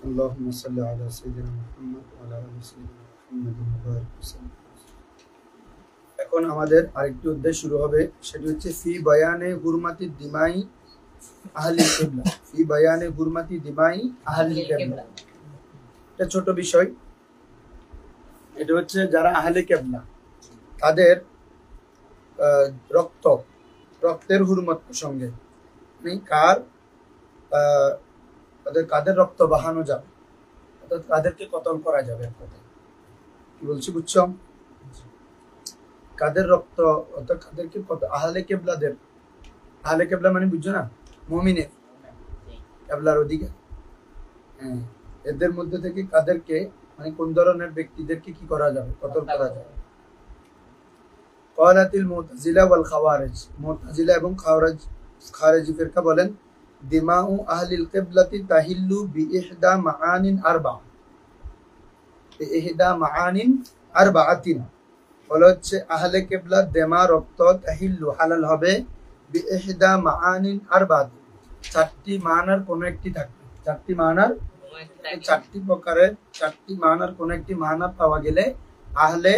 اللهم صل على سيدنا محمد وعلى آل سيدنا محمد وبارك وسلم। এখন আমাদের আরেকটি অধ্যায় শুরু হবে, সেটি হচ্ছে ফি বায়ানে হুরমাতি দিমাই আহলিল কিবলা। ফি বায়ানে হুরমাতি দিমাই আহলিল কিবলা, এটা ছোট বিষয়। এটা হচ্ছে যারা আহলে কিবলা তাদের রক্তের হুরমত প্রসঙ্গে, কাদের রক্ত বাহানো যাবে, অর্থাৎ কাদেরকে কতল করা যাবে। কি বলছি বুঝছো? কাদের রক্ত, অর্থাৎ কাদেরকে আহলে কেবলাদের, আহলে কেবলা মানে বুঝছো না, মুমিনের কেবলার অধিকার, এদের মধ্যে থেকে কাদেরকে, মানে কোন ধরনের ব্যক্তিদেরকে কি করা যাবে, কতল করা যাবে। ক্বালাতিল মুতাজিলা ওয়াল খাওয়ারিজ, মুতাজিলা এবং খারেজি ফিরকা বলেন দিমাউ আহলিল কিবলাতি তাহিল্লু বিইহদা মাআনিন আরবা, বিইহদা মাআনিন আরবাআতিন, বলা হচ্ছে আহলে কিবলা দেমা রক্ত তাহিল্লু হালাল হবে বিইহদা মাআনিন আরবাআতিন, চারটি মানার কোন একটি থাকবে। চারটি মানার, চারটি প্রকারের চারটি মানার কোন একটি মানা পাওয়া গেলে আহলে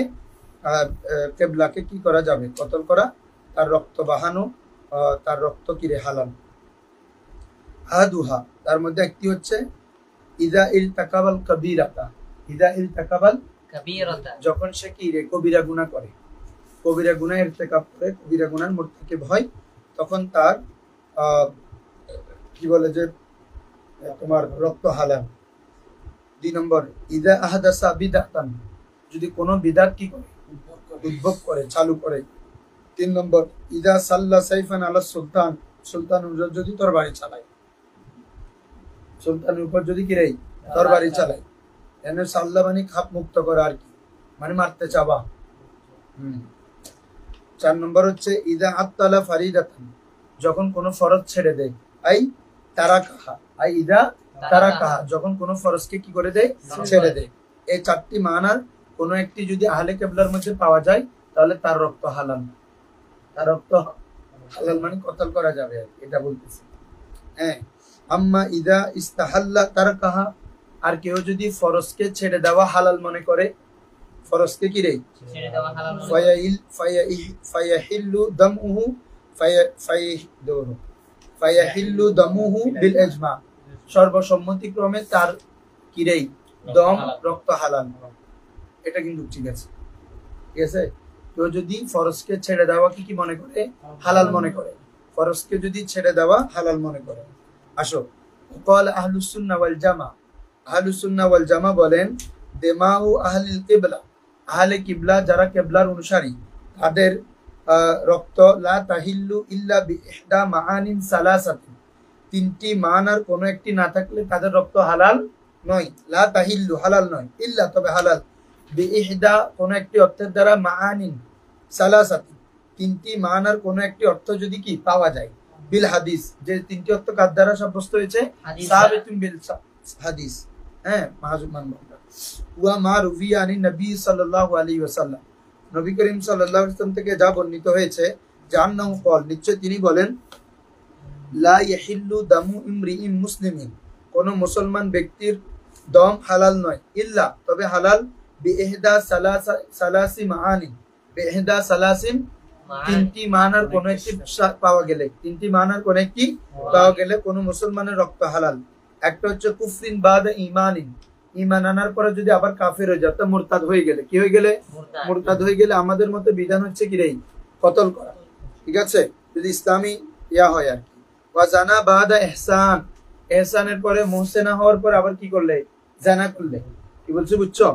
কিবলাকে কি করা যাবে, কতল করা, তার রক্ত বাহানো, তার রক্ত কিরে হালাল। আহাদুহা, তার মধ্যে একটি হচ্ছে ইদা ইলতাকাবাল কাবীরাতা, ইদা ইলতাকাবাল কাবীরাতা, যখন সে কি রে কবিরা গুনাহ করে, কবিরা গুনাহ ইরতিকাব করে, কবিরা গুনার মুরতাকিব হয়, তখন তার কি বলে যে তোমার রক্ত হালাল। 2 নম্বর ইদা আহদাসা বিদআতান, যদি কোনো বিদআত কি করে, উদ্ভব করে, চালু করে। 3 নম্বর ইদা সাল্লা সাইফান আলা সুলতান, সুলতানের যদি তরবারি চালায়, সুলতানের উপর যদি কি রে তরবারি চালায়, এনে সাল্লা মানে খাপ মুক্ত করা আর কি, মানে মারতে চাওয়া। 4 নম্বর হচ্ছে ইদা আত্তালা ফারিদাতান, যখন কোনো ফরজ ছেড়ে দেয়, আই তারাকাহা, আই ইদা তারাকাহা, যখন কোনো ফরজকে কি করে দেয়, ছেড়ে দেয়। এই চারটি মানার কোনো একটি যদি আহলে কিবলার মধ্যে পাওয়া যায়, তাহলে তার রক্ত হালাল, তার রক্ত হালাল মানে কতল করা যাবে, এটা বলতেছি। হ্যাঁ, আম্মা ইদা ইস্তাহাল্লা তারাকাহা, আর কেউ যদি ফরজকে ছেড়ে দেওয়া হালাল মনে করে, ফরজকে কি রে ছেড়ে দেওয়া হালাল মনে করে, ফায়াহিল্লু দামুহু ফায়াহিল্লু দামুহু বিল ইজমা, সর্বসম্মতিক্রমে তার কি রে দম, রক্ত হালাল। এটা কিন্তু ঠিক আছে, ঠিক আছে। কেউ যদি ফরজকে ছেড়ে দেওয়া কি মনে করে, হালাল মনে করে, ফরজকে যদি ছেড়ে দেওয়া হালাল মনে করে। আসো, ক্বাল আহলুস সুন্নাহ ওয়াল জামা, আহলুস সুন্নাহ ওয়াল জামা বলেন দিমাউ আহলিল কিবলা, আহলে কিবলা যারা কিবলার অনুসারী, তাদের রক্ত লা তাহিল্লু ইল্লা বিইহদা মাআনিন সালাসাতিন, তিনটি মানার কোন একটি না থাকলে তাদের রক্ত হালাল নয়। লা তাহিল্লু হালাল নয়, ইল্লা তবে হালাল, বিইহদা কোন একটি অর্থের দ্বারা, মাআনিন সালাসাতিন তিনটি মানার কোন একটি অর্থ যদি কি পাওয়া যায়, বিল হাদিস, যে তিনটি অর্থ কার দ্বারা সাব্যস্ত হয়েছে, সাবিতুন বিল হাদিস, হ্যাঁ মাহজুব মানবন্ডা। ওয়া মা রুবিয়া আনি নবী সাল্লাল্লাহু আলাইহি ওয়াসাল্লাম, নবী করিম সাল্লাল্লাহু আলাইহি ওয়াসাল্লাম থেকে যা বর্ণিত হয়েছে, জান্নাহু ক্বাল, নিশ্চয় তিনি বলেন লা ইয়াহিল্লু দামু ইমরিইন মুসলিমিন, কোন মুসলমান ব্যক্তির দম হালাল নয়, ইল্লা তবে হালাল, বিইহদা সালাসি মাআনি, বিইহদা সালাসিন তিনটি মানার কোন একটি পাওয়া গেলে, তিনটি মানার কোন একটি পাওয়া গেলে কোন মুসলমানের রক্ত হালাল। একটা হচ্ছে কুফরিন বাদা ঈমানিন, ঈমান আনার পরে যদি আবার কাফের হয়ে যায়, তা মুরতাদ হয়ে গেলে, কি হয়ে গেলে, মুরতাদ হয়ে গেলে আমাদের মতে বিধান হচ্ছে কি রে কতল করা, ঠিক আছে, যদি ইসলামী ইয়া হয় আর কি। ওয়া জানা বাদা ইহসান, ইহসানের পরে মুহসিনা হওয়ার পর আবার কি করলে, জানা করলে, কি বলছে বুঝছো।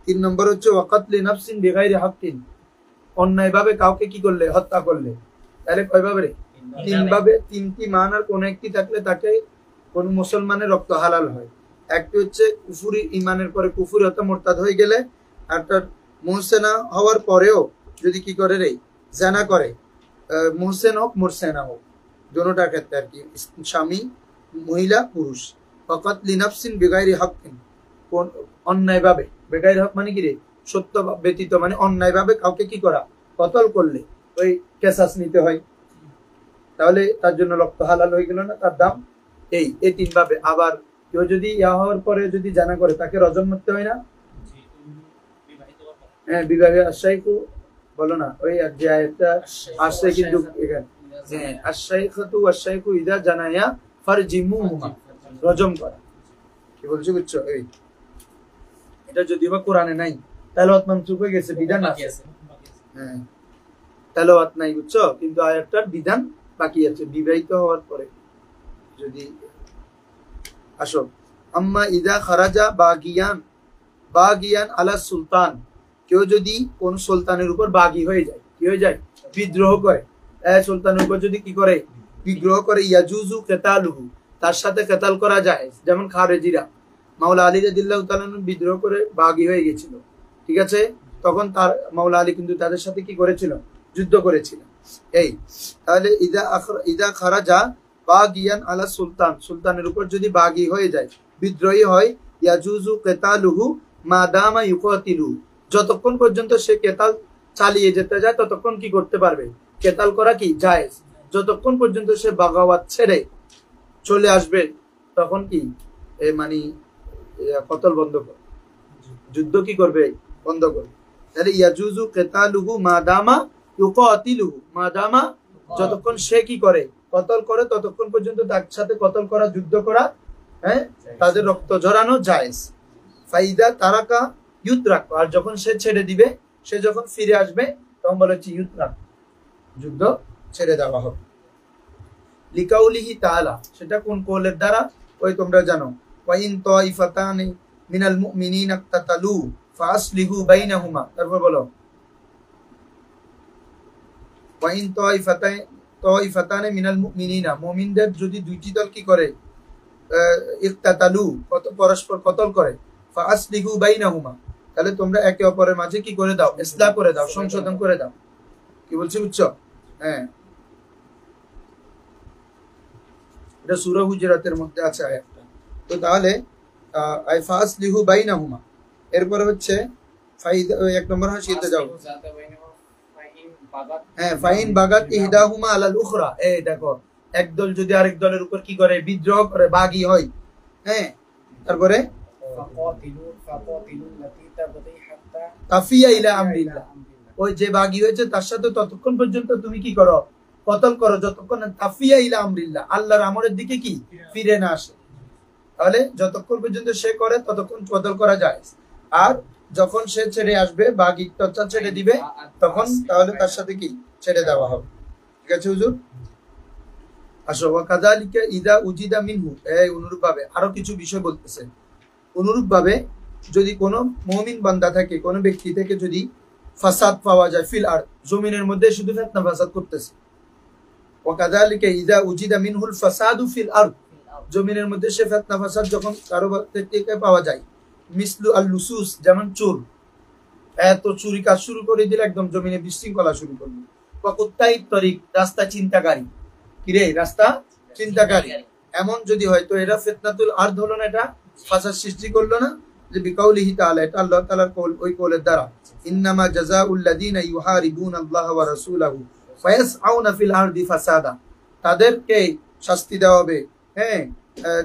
3 নম্বর হচ্ছে ওয়াকাতলি নাফসিন বিগাইরি হাক্কিন, অন্যায়ভাবে কাউকে কি করলে, হত্যা করলে। তাহলে কয়ভাবে রে, 3 ভাবে, তিনটি মানার কোন একটি থাকলে তাকে কোন মুসলমানের রক্ত হালাল হয়। একটি হচ্ছে কুফরি, ঈমানের পরে কুফরি হত্যা মুরতাদ হয়ে গেলে, আর তার মুহসিনা হওয়ার পরেও যদি কি করে রে জানা করে, মুহসিন হোক মুরসিনা হোক, দুটোটার ক্ষেত্রে আর কি, স্বামী মহিলা পুরুষ। ওয়াকাতলি নাফসিন বিগাইরি হাক্কিন, কোন অন্যায়ভাবে, বেগাইর হক মানে কি রে সত্য ব্যতীত, মানে অন্যায়ভাবে কাউকে কি করা, কতল করলে ওই কেসাস নিতে হয়, তাহলে তার জন্য রক্ত হালাল হয়ে গেল না, তার দাম এই 3 ভাবে। আবার কেউ যদি ইয়া হওয়ার পরে যদি জানা করে তাকে রজম মারতে হয় না? হ্যাঁ, বিবাহে আশাইকু বলো না, ওই যে আয়াতটা আসছে কিন্তু এখানে, হ্যাঁ, আশাইখাতু ওয়াশাইকু ইদা জানায়া ফারজিমুহুমা, রজম করা। কি বলছো বুঝছো? এই এটা যদিও বা কোরআনে নাই, তেলাওয়াত মানসুখ হয়ে গেছে, বিধান আছে, হ্যাঁ তেলাওয়াত নাই বুঝছো, কিন্তু আয়াতটার বিধান বাকি আছে বিবাহিত হওয়ার পরে যদি। আসো, আম্মা ইদা খারাজা বাগিয়ান আলা সুলতান, কেউ যদি কোন সুলতানের উপর বাগী হয়ে যায়, কি হয়ে যায়? বিদ্রোহ করে, সুলতানের উপর যদি কি করে? বিদ্রোহ করে, ইয়াজুজু কিতালুহু, তার সাথে কিতাল করা যায়। যেমন খারেজিরা, মাওলা আলী রাদিয়াল্লাহু তাআলা বিদ্রোহ করে বাগী হয়ে গেছিল, ঠিক আছে, তখন তার মাওলা আলী কিন্তু তাদের সাথে কি করেছিল? যুদ্ধ করেছিল। এই তাহলে ইদা খারাজা বাগিয়ান আলা সুলতান, সুলতানের উপর যদি বাগী হয়ে যায়, বিদ্রোহী হয়, ইয়াজুজু কিতালুহু মাদামা ইউকাতিলু, যতক্ষণ পর্যন্ত সে কেতাল চালিয়ে যেতে যায় ততক্ষণ কি করতে পারবে? কেতাল করা কি জায়েজ। যতক্ষণ পর্যন্ত সে বাগাওয়াত ছেড়ে চলে আসবে তখন কি মানে কতল বন্ধ করবে, যুদ্ধ কি করবে? বন্ধ করবে। তাহলে ইয়াজুজু কিতালুহু মাদামা ইউকাতিলুহু, মাদামা যতক্ষণ সে কি করে? কতল করে, ততক্ষণ পর্যন্ত তার সাথে কতল করা, যুদ্ধ করা, হ্যাঁ, তাদের রক্ত ঝরানো জায়েজ। ফাইদা তারাকা ইউতরাক, আর যখন সে ছেড়ে দিবে, সে যখন ফিরে আসবে তখন বলা হচ্ছে ইউতরাক, যুদ্ধ ছেড়ে দেওয়া হবে। লিকাউলিহি তাআলা, সেটা কোন কওলের দ্বারা? ওই তোমরা জানো, ওয়া ইন তাইফাতানি মিনাল মুমিনিনা ইকতাতালু ফাসলিহু বাইনাহুমা, তারপর বলো ওয়া ইন তাইফাতানি মিনাল মুমিনিনা, মুমিনদের যদি দুইটি দল কি করে? ইকতাতালু, পরস্পর কতল করে, ফাসলিহু বাইনাহুমা, তাহলে তোমরা একে অপরের মাঝে কি করে দাও? ইসলাহ করে দাও, সংশোধন করে দাও। কি বলছি বুঝছো? হ্যাঁ, এটা সূরা হুজরাতের মধ্যে আছে আয়াতটা। তো তাহলে ফাসলিহু বাইনাহুমা, এরপরে হচ্ছে ফাইদা, এক নম্বর হাসিতে যাও, হ্যাঁ, ফাইন বাগাত ইহদাহুমা আলাল উখরা, এই দেখো, একদল যদি আরেক দলের উপর কি করে? বিদ্রোহ করে, বাগী হয়, হ্যাঁ, তারপরে তাফিয়া ইলা আমরিল্লাহ, ওই যে বাগী হয়েছে তার সাথে ততক্ষণ পর্যন্ত তুমি কি করো? কতল করো, যতক্ষণ তাফিয়া ইলা আমরিল্লাহ, আল্লাহর আমরের দিকে কি ফিরে না আসে। তাহলে যতক্ষণ পর্যন্ত সে করে ততক্ষণ কতল করা যায়, আর যখন সে ছেড়ে আসবে, বাগী টর্চা ছেড়ে দিবে, তখন তাহলে তার সাথে কি ছেড়ে দেওয়া হবে। ঠিক আছে হুজুর? আসো, ওয়া কাযালিকা ইদা উজিদা মিনহু, এই অনুরূপ ভাবে আরো কিছু বিষয় বলতেছে। অনুরূপ ভাবে যদি কোনো মুমিন বান্দা থাকে, কোনো ব্যক্তি থেকে যদি ফাসাদ পাওয়া যায়, ফিল আরদ, জমিনের মধ্যে শুধু ফিতনা ফাসাদ করতেছে, ওয়া কাযালিকা ইদা উজিদা মিনহুল ফাসাদু ফিল আরদ, জমিনের মধ্যে সে ফিতনা ফাসাদ যখন কারো থেকে পাওয়া যায়, মিসলু আল লুসুস, যেমন চোর, এত চুরি কাজ শুরু করে দিলে, একদম জমিনে বিশৃঙ্খলা শুরু করলো। ওয়া কুত্তাই তরিক, রাস্তা চিন্তাকারী, কিরে রাস্তা চিন্তাকারী, এমন যদি হয় তো এটা ফিতনাতুল আরদ হলো না? এটা ফাসাদ সৃষ্টি করলো না? যে বিকাউলিহি তাআলা, এটা আল্লাহ তাআলার কওল, ওই কওলের দ্বারা, ইন্নামা জাযাউল লাযিনা ইউহারিবুনা আল্লাহ ওয়া রাসূলাহু ফায়াসআউনা ফিল আরদি ফাসাদা, তাদেরকে শাস্তি দেওয়া হবে, হ্যাঁ,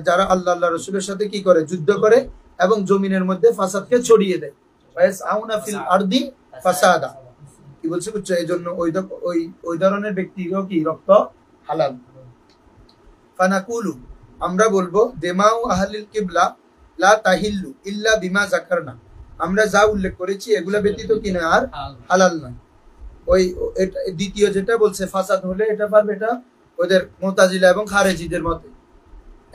যারা আল্লাহ আল্লাহর রাসূলের সাথে কি করে? যুদ্ধ করে এবং জমিনের মধ্যে ফাসাদকে ছড়িয়ে দেয়। ফায়াসআউনা ফিল আরদি ফাসাদা, কি বলছে বুঝছো? এইজন্য ওই ধরনের ব্যক্তিও কি রক্ত হালাল। ফানাকুলু, আমরা বলবো, দিমাউ আহলিল কিবলা লা তাহিল্লু ইল্লা বিমা যাকারনা, আমরা যা উল্লেখ করেছি এগুলা ব্যতীত কি না আর হালাল নয়। ওই দ্বিতীয় যেটা বলছে ফাসাদ হলে এটা পারবে, এটা ওদের মুতাজিলা এবং খারেজিদের মতে।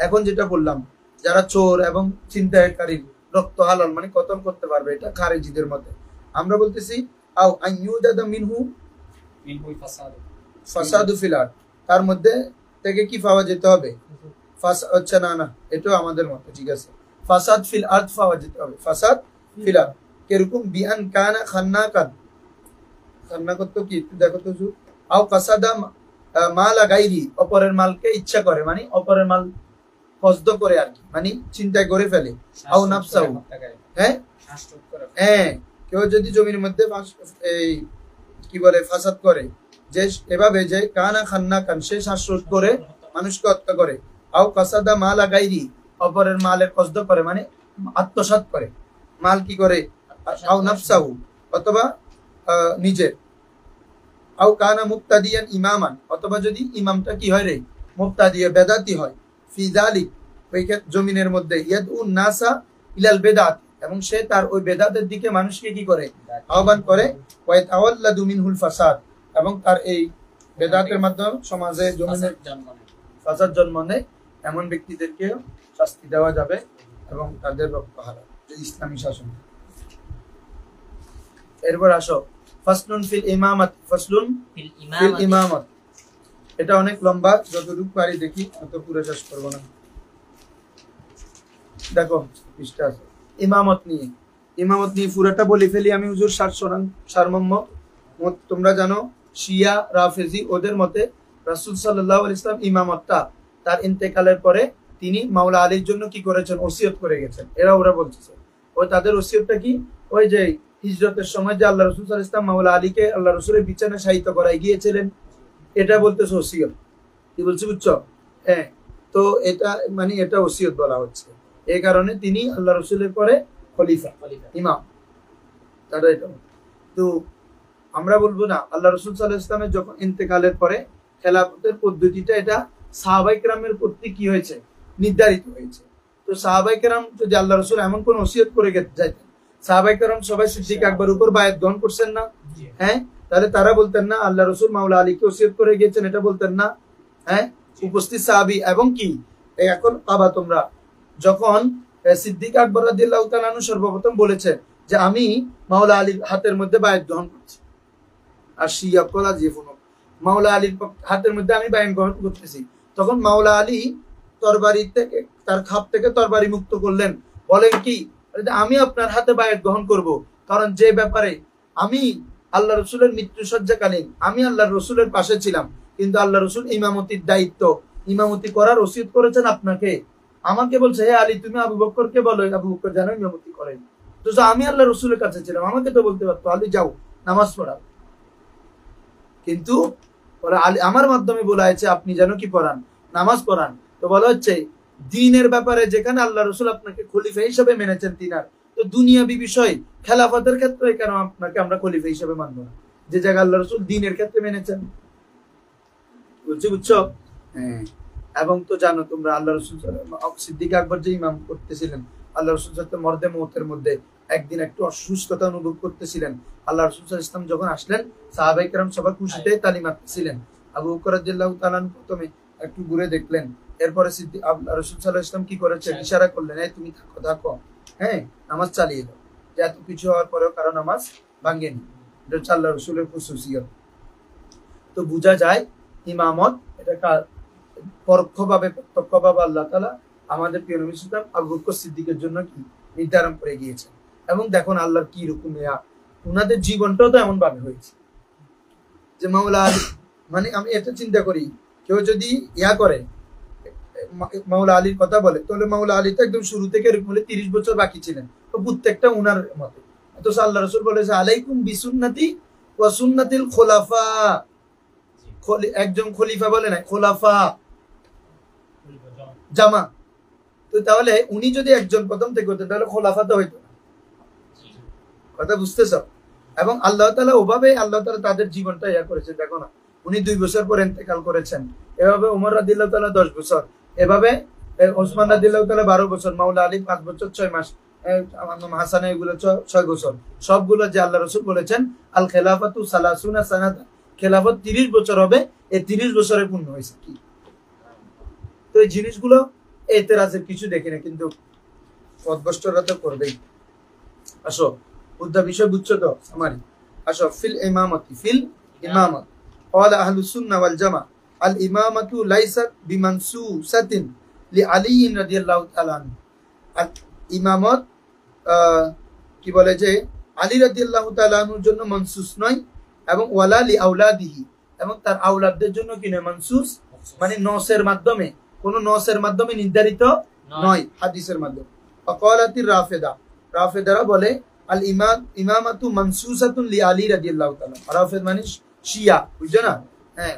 এখন যেটা বললাম, যারা চোর এবং ছিনতাইকারী রক্ত হালাল মানে কতল করতে পারবে, এটা খারেজিদের মতে। আমরা বলতেছি আও আইয়ুদাদা মিনহু ফাসাদু ফিল আরদ, তার মধ্যে থেকে কি পাওয়া যেতে হবে? আচ্ছা, না, এটাও আমাদের মতে, ঠিক আছে, ফাসাদ ফিল আরদ পাওয়া যেতে হবে, ফাসাদ ফিল আরদ। কিরকম? বিআন কানা খান্নাকান, খান্নাকাত তো কি দেখো তো, আও কাসাদা মালা গাইরি, অপরের মালকে ইচ্ছা করে, মানে অপরের মাল কসদ করে আর কি, মানে চিন্তায় করে ফেলে, আও নাফসাহু, হ্যাঁ, কেউ যদি জমির মধ্যে এই কি বলে ফাসাদ করে, যে এভাবে যে কানা খান্নাকান, সে শ্বাসরোধ করে মানুষকে হত্যা করে, আও কাসাদা মালা গাইরি, অপরের মালের কসদ করে মানে আত্মসাৎ করে, মাল কি করে, আও নাফসাহু অথবা নিজের, আও কানা মুক্তাদিয়ান ইমামান অথবা যদি ইমামটা কি হয় রে মুক্তাদিয়া বেদাতি হয়, ফি যালিক ওই জমিনের মধ্যে ইয়াদউন নাসা ইলাল বেদাত এবং সে তার ওই বেদাতের দিকে মানুষকে কি করে আহ্বান করে, ওয়া তাওয়াল্লাদু মিনহুল ফাসাদ এবং তার এই বেদাতের মাধ্যমে সমাজে জমিনে ফাসাদ জন্ম নেয়, এমন ব্যক্তিদেরকে শাস্তি দেওয়া যাবে এবং তাদের রক্ত হারাবে, যে ইসলামী শাসন। এরপর আসো ফাসলুন ফিল ইমামাত, ফাসলুন ফিল ইমামাত, এটা অনেক লম্বা, যতটুকু পারি দেখি, অত পুরো শেষ করবো না। দেখো পৃষ্ঠা আছে ইমামত নিয়ে, ইমামত নিয়ে পুরোটা বলে ফেলি আমি হুজুর, সারমর্ম। তোমরা জানো শিয়া রাফেজি ওদের মতে রাসূল সাল্লাল্লাহু আলাইহি ওয়াসাল্লাম ইমামতটা তার ইন্তেকালের পরে তিনি মাওলা আলীর জন্য কি করেছেন, ওসিয়ত করে গেছেন। ওরা বলতেছে ওই তাদের ওসিয়তটা কি, ওই যে হিজরতের সময় যে আল্লাহ রাসূল সাল্লাল্লাহু আলাইহি ওয়াসাল্লাম মাওলা আলীকে আল্লাহ রাসূলের বিছানায় শায়িত করায় গিয়েছিলেন, এটা বলতেছে ওসিয়ত। কি বলছি বুঝছো? হ্যাঁ, তো এটা মানে এটা ওসিয়ত বলা হচ্ছে, এই কারণে তিনি আল্লাহ রাসূলের পরে খলিফা ইমাম তারা এটা। তো আমরা বলবো না, আল্লাহ রাসূল সাল্লাল্লাহু আলাইহি ওয়াসাল্লামের যখন ইন্তেকালের পরে খেলাফতের পদ্ধতিটা এটা সাহাবায়ে কেরামের প্রতি কি হয়েছে, নির্ধারিত হয়েছে। তো সাহাবায়ে কেরাম যদি আল্লাহ রাসূল এমন কোন ওসিয়ত করে যাইতেন, সাহাবায়ে কেরাম সবাই সিদ্দিক আকবর উপর বায়াত গ্রহণ করছেন না? হ্যাঁ, তাহলে তারা বলতেন না আল্লাহ রাসূল মাওলা আলীকে ওসিয়ত করে গিয়েছেন, এটা বলতেন না? হ্যাঁ, উপস্থিত সাহাবী এবং কি এখন পাবা তোমরা, যখন সিদ্দিক আকবর রাদিয়াল্লাহু তাআলা আনহু সর্বপ্রথম বলেছেন যে আমি মাওলা আলীর হাতের মধ্যে বায়াত গ্রহণ করছি, আর শিয়া কলা জীবন মাওলা আলীর হাতের মধ্যে আমি বায়াত গ্রহণ করতেছি, তখন মাওলা আলী তরবারি থেকে তার খাপ থেকে তরবারি মুক্ত করলেন, বলেন কি আমি আপনার হাতে বায়াত গ্রহণ করব, কারণ যে ব্যাপারে আমি আল্লাহ রসুলের মৃত্যুসজ্জাকালীন আমি আল্লাহ রসুলের পাশে ছিলাম, কিন্তু আল্লাহ রসুল ইমামতির দায়িত্ব ইমামতি করার ওসিয়ত করেছেন আপনাকে, আমাকে বলছে হে আলী তুমি আবু বকরকে বলো আবু বকর যেন ইমামতি করেন, তো আমি আল্লাহ রসুলের কাছে ছিলাম, আমাকে তো বলতে পারতো আলী যাও নামাজ পড়াও, কিন্তু আমার মাধ্যমে বলা হয়েছে আপনি যেন কি পড়ান, নামাজ পড়ান। তো বলা হচ্ছে দ্বীনের ব্যাপারে যেখানে আল্লাহ রসুল আপনাকে খলিফা হিসেবে মেনেছেন তিনার, তো দুনিয়াবী বিষয় খেলাফতের ক্ষেত্রে কেন আপনাকে আমরা খলিফা হিসেবে মানবো না, যে জায়গায় আল্লাহ রসুল দ্বীনের ক্ষেত্রে মেনেছেন। বলছি বুঝছো? হ্যাঁ, এবং তো জানো তোমরা আল্লাহ রসুল সিদ্দিক আকবর যে ইমাম করতেছিলেন, আল্লাহ রসুল মর্দে মৌতের মধ্যে একদিন একটু অসুস্থতা অনুভব করতেছিলেন, আল্লাহ রসুল ইসলাম যখন আসলেন সাহাবায়ে কেরাম সবাই খুশিতে তালি মারতেছিলেন, আবু বকর রাদিয়াল্লাহু তাআলা প্রথমে একটু ঘুরে দেখলেন, এরপরে আল্লাহ রসুল সাল্লাল্লাহু আলাইহি ওয়াসাল্লাম কি করেছেন, ইশারা করলেন এই তুমি থাকো থাকো, হ্যাঁ নামাজ চালিয়ে দাও, যে এত কিছু হওয়ার পরেও কারো নামাজ ভাঙেনি, এটা হচ্ছে আল্লাহ রসুলের খুশুসিয়ত। তো বোঝা যায় ইমামত এটা পরোক্ষভাবে প্রত্যক্ষভাবে আল্লাহ তাআলা আমাদের প্রিয় নবী সাল্লাল্লাহু আলাইহি ওয়াসাল্লাম আবু বকর সিদ্দিকের জন্য কি নির্ধারণ করে গিয়েছেন, এবং দেখুন আল্লাহর কি রকম উনাদের জীবনটাও তো এমন ভাবে হয়েছে যে মাওলা আলী, মানে আমি এটা চিন্তা করি কেউ যদি করে মাওলা আলীর কথা বলে, তাহলে মাওলা আলী তো একদম শুরু থেকে এরকম 30 বছর বাকি ছিলেন, তো প্রত্যেকটা উনার মতে। তো আল্লাহ রাসূল বলেছে আলাইকুম বিসুন্নতি ওয়া সুন্নাতিল খুলাফা, একজন খলিফা বলে না খোলাফা জামা, তো তাহলে উনি যদি একজন প্রথম থেকে হতেন তাহলে খোলাফা তো হইতো না, কথা বুঝতেছ? এবং আল্লাহ তাআলা ওভাবে আল্লাহ তাআলা তাদের জীবনটা করেছে, দেখো না উনি 2 বছর পর ইন্তেকাল করেছেন, এভাবে ওমর রাদিয়াল্লাহু তাআলা 10 বছর, এভাবে ওসমান রাদিয়াল্লাহু তাআলা 12 বছর, মাওলা আলী 5 বছর 6 মাস, হাসান এগুলো 6 বছর, সবগুলো যে আল্লাহ রাসূল বলেছেন আল খেলাফাতু সালাসুনা সানাতা, খেলাফত 30 বছর হবে, এই 30 বছরে পূর্ণ হয়েছে কি। তো এই জিনিসগুলো এতেরাজের কিছু দেখি না, কিন্তু পথভ্রষ্টরা তো করবেই। আসো বুদ্ধা বিষয় বুঝছো তো আমারই, আসো ফিল ইমামতি, ফিল ইমামত ক্বালা আহলুস সুন্নাহ ওয়াল জামাআহ আল ইমামাতু লাইসাত বিমানসুসাতিন লিআলী রাদিয়াল্লাহু তাআলা আনহু, আর ইমামত কি বলে যে আলী রাদিয়াল্লাহু তাআলা আনহুর জন্য মনসুস নয়, এবং ওয়ালা লি আওলাদিহি, এবং তার আওলাদদের জন্য কি নয় মনসুস, মানে নসের মাধ্যমে, কোন নসের মাধ্যমে নির্ধারিত নয়, হাদিসের মাধ্যমে। ওয়াকালাতির রাফিদা, রাফিদারা বলে আল ইমামাতু মানসুসাতুন লি আলী রাদিয়াল্লাহু তাআলা, রাফিদ মানে শিয়া, বুঝছো না? হ্যাঁ,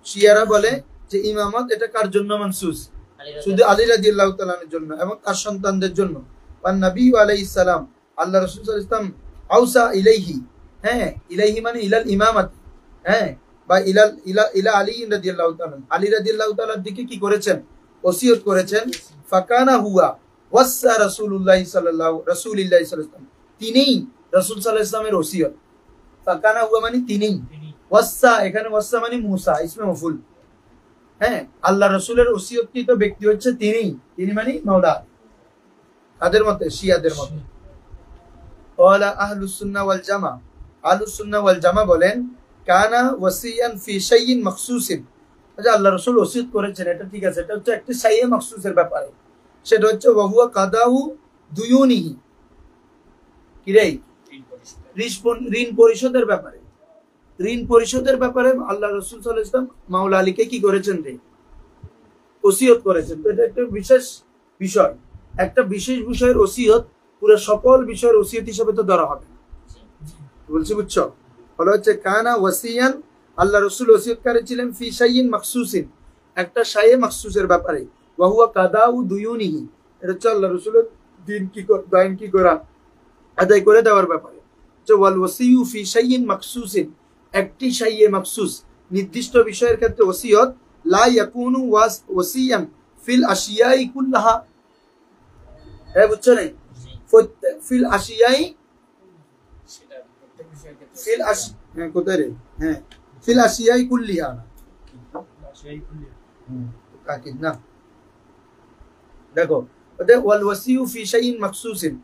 শিয়ারা বলে যে ইমামত এটা কার জন্য মানসুস, শুধু আলী রাদিয়াল্লাহু তাআলা আনহুর জন্য এবং তার সন্তানদের জন্য। আর নবী আলাইহিস সালাম আল্লাহ রাসূল সাল্লাল্লাহু আলাইহি ওয়াসাল্লাম আউসা ইলাইহি, হ্যাঁ ইলাইহি মানে ইলাল ইমামাত, হ্যাঁ বা ইলা আলী রাদিয়াল্লাহু তাআলা, আলী রাদিয়াল্লাহু তাআলার দিকে কি করেছেন, ওসিয়ত করেছেন। ফাকানা হুয়া ওয়াসা রাসূলুল্লাহ সাল্লাল্লাহু রাসূলিল্লাহ সাল্লাল্লাহু আলাইহি ওয়াসাল্লাম, তিনিই রাসূল সাল্লাল্লাহু আলাইহি ওয়াসাল্লামের ওসিয়ত। ফাকানা হুয়া মানে তিনিই, ওয়াসা এখানে ওয়াসা মানে মুসা ইসমে মফউল, হ্যাঁ আল্লাহ রাসূলের ওসিয়তকৃত ব্যক্তি হচ্ছে তিনি মানে মাওলা। কাদের মতে? শিয়াদের মতে। ক্বালা আহলুস সুন্নাহ ওয়াল জামা, আহলুস সুন্নাহ ওয়াল জামা বলেন কানা ওয়াসিয়ান ফি শাইইন মাখসুসিন, আচ্ছা আল্লাহ রাসূল ওসিয়ত করেছেন, এটা ঠিক আছে, এটা হচ্ছে একটা শাইয়ে মাখসুসের ব্যাপারে, সেটা হচ্ছে ওয়া হুয়া কাদাহু দুয়ুনিহি, কি রে ঋণ পরিশোধের ব্যাপারে। ঋণ পরিশোধের ব্যাপারে আল্লাহ রাসূল সাল্লাল্লাহু আলাইহি ওয়াসাল্লাম মাওলা আলীকে কি করেছেন রে, ওসিয়ত করেছেন। তো এটা একটা বিশেষ বিষয়, একটা বিশেষ বিষয়ের ওসিয়ত পুরো সকল বিষয়ের ওসিয়ত হিসেবে তো ধরা হবে, বলছি বুঝছো? বলা হচ্ছে কানা ওয়াসিয়ান, আল্লাহ রাসূল ওসিয়তকারী ছিলেন ফি শাইইন মাখসুসিন, একটা শাইয়ে মাখসুসের ব্যাপারে। ওয়া হুয়া কাদাউ দুয়ুনিহি, এটা হচ্ছে আল্লাহ রাসূলের দিন দাইন কি করা, আদায় করে দেওয়ার ব্যাপারে। যে ওয়াল ওয়াসিয়ু ফি শাইইন মাখসুসিন, একটি শাইয়ে মাখসুস নির্দিষ্ট বিষয়ের ক্ষেত্রে ওসিয়ত লা ইয়াকুনু ওয়াসিয়ান ফিল আশিয়াই কুল্লাহা, হ্যাঁ বুঝছো না? ফিল আশিয়াই, ফিল হ্যাঁ কোথায় রে, হ্যাঁ ফিল আশিয়াই কুল্লিহা তাকিদ না, দেখো ওদের ওয়াল ওয়াসিয়ু ফি শাইইন মাখসুসিন,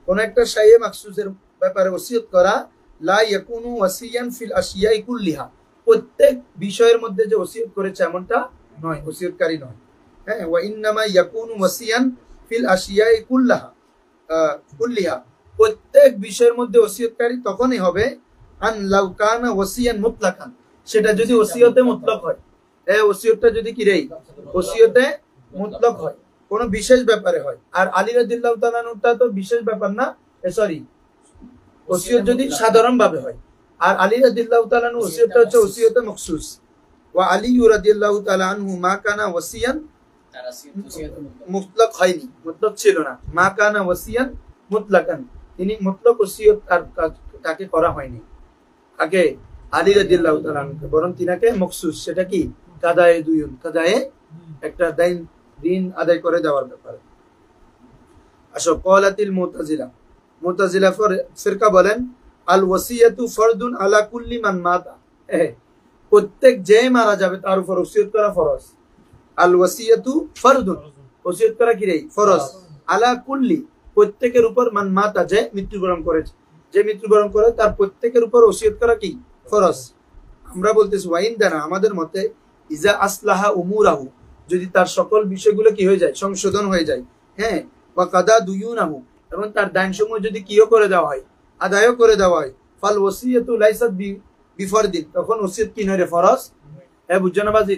কোন একটা শাইয়ে মাখসুসের ব্যাপারে ওসিয়ত করা, লা ইয়াকুনু ওয়াসিয়ান ফিল আশিয়াই কুল্লিহা, প্রত্যেক বিষয়ের মধ্যে যে ওসিয়ত করেছে এমনটা নয়, ওসিয়তকারী নয়, হ্যাঁ ওয়া ইন্নামা ইয়াকুনু ওয়াসিয়ান ফিল আশিয়াই কুল্লিহা, প্রত্যেক বিষয়ের মধ্যে ওসিয়তকারী তখনই হবে আন লাউ কানা ওয়াসিয়ান মুতলাকান, সেটা যদি ওসিয়তে মুতলক হয়, এই ওসিয়তটা যদি কি রে ওসিয়তে মুতলক হয়, কোন বিশেষ ব্যাপারে হয়। আর আলী রাদিয়াল্লাহু তাআলা আনহুটা তো বিশেষ ব্যাপার না, সরি ওসিয়ত যদি সাধারণ ভাবে হয়, আর আলী রাদিয়াল্লাহু তাআলা আনহু ওসিয়তটা হচ্ছে ওসিয়তে মখসুস। ওয়া আলী রাদিয়াল্লাহু তাআলা আনহু মা কানা ওয়াসিয়ান মুতলক হয়নি, মুতলক ছিল না, মা কানা ওয়াসিয়ান মুতলাকান, তিনি মুতলক ওসিয়ত তাকে করা হয়নি, আগে আলী রাদিয়াল্লাহু তাআলা আনহু, বরং তিনাকে মখসুস, সেটা কি কাদায়ে দুয়ুন, কাদায়ে একটা দিন আদায় করে দেওয়ার ব্যাপারে। আসো ক্বালাতিল মুতাজিলা, মুতাজিলা ফিরকা বলেন আল ওয়াসিয়াতু ফরদুন আলা কুল্লি মান মাতা, প্রত্যেক যে মারা যাবে তার উপর ওসিয়ত করা ফরজ। আল ওয়াসিয়াতু ফরদুন, ওসিয়ত করা কি রে ফরজ, আলা কুল্লি প্রত্যেকের উপর, মান মাতা যে মৃত্যুবরণ করেছে, যে মৃত্যুবরণ করে তার প্রত্যেকের উপর ওসিয়ত করা কি ফরজ। আমরা বলতেছি ওয়াইন দানা, আমাদের মতে ইজা আসলাহা উমুরাহু, যদি তার সকল বিষয়গুলো কি হয়ে যায়, সংশোধন হয়ে যায়, হ্যাঁ ওয়া কাদা দুয়ুনাহু, এবং তার দান সমূহ যদি কিও করে দেওয়া হয়, আদায়ও করে দেওয়া হয়, ফাল ওয়াসিয়াতু লাইসাত বিফরদিন, তখন ওসিয়ত কি নয় রে ফরজ। বুঝছো না বাজি?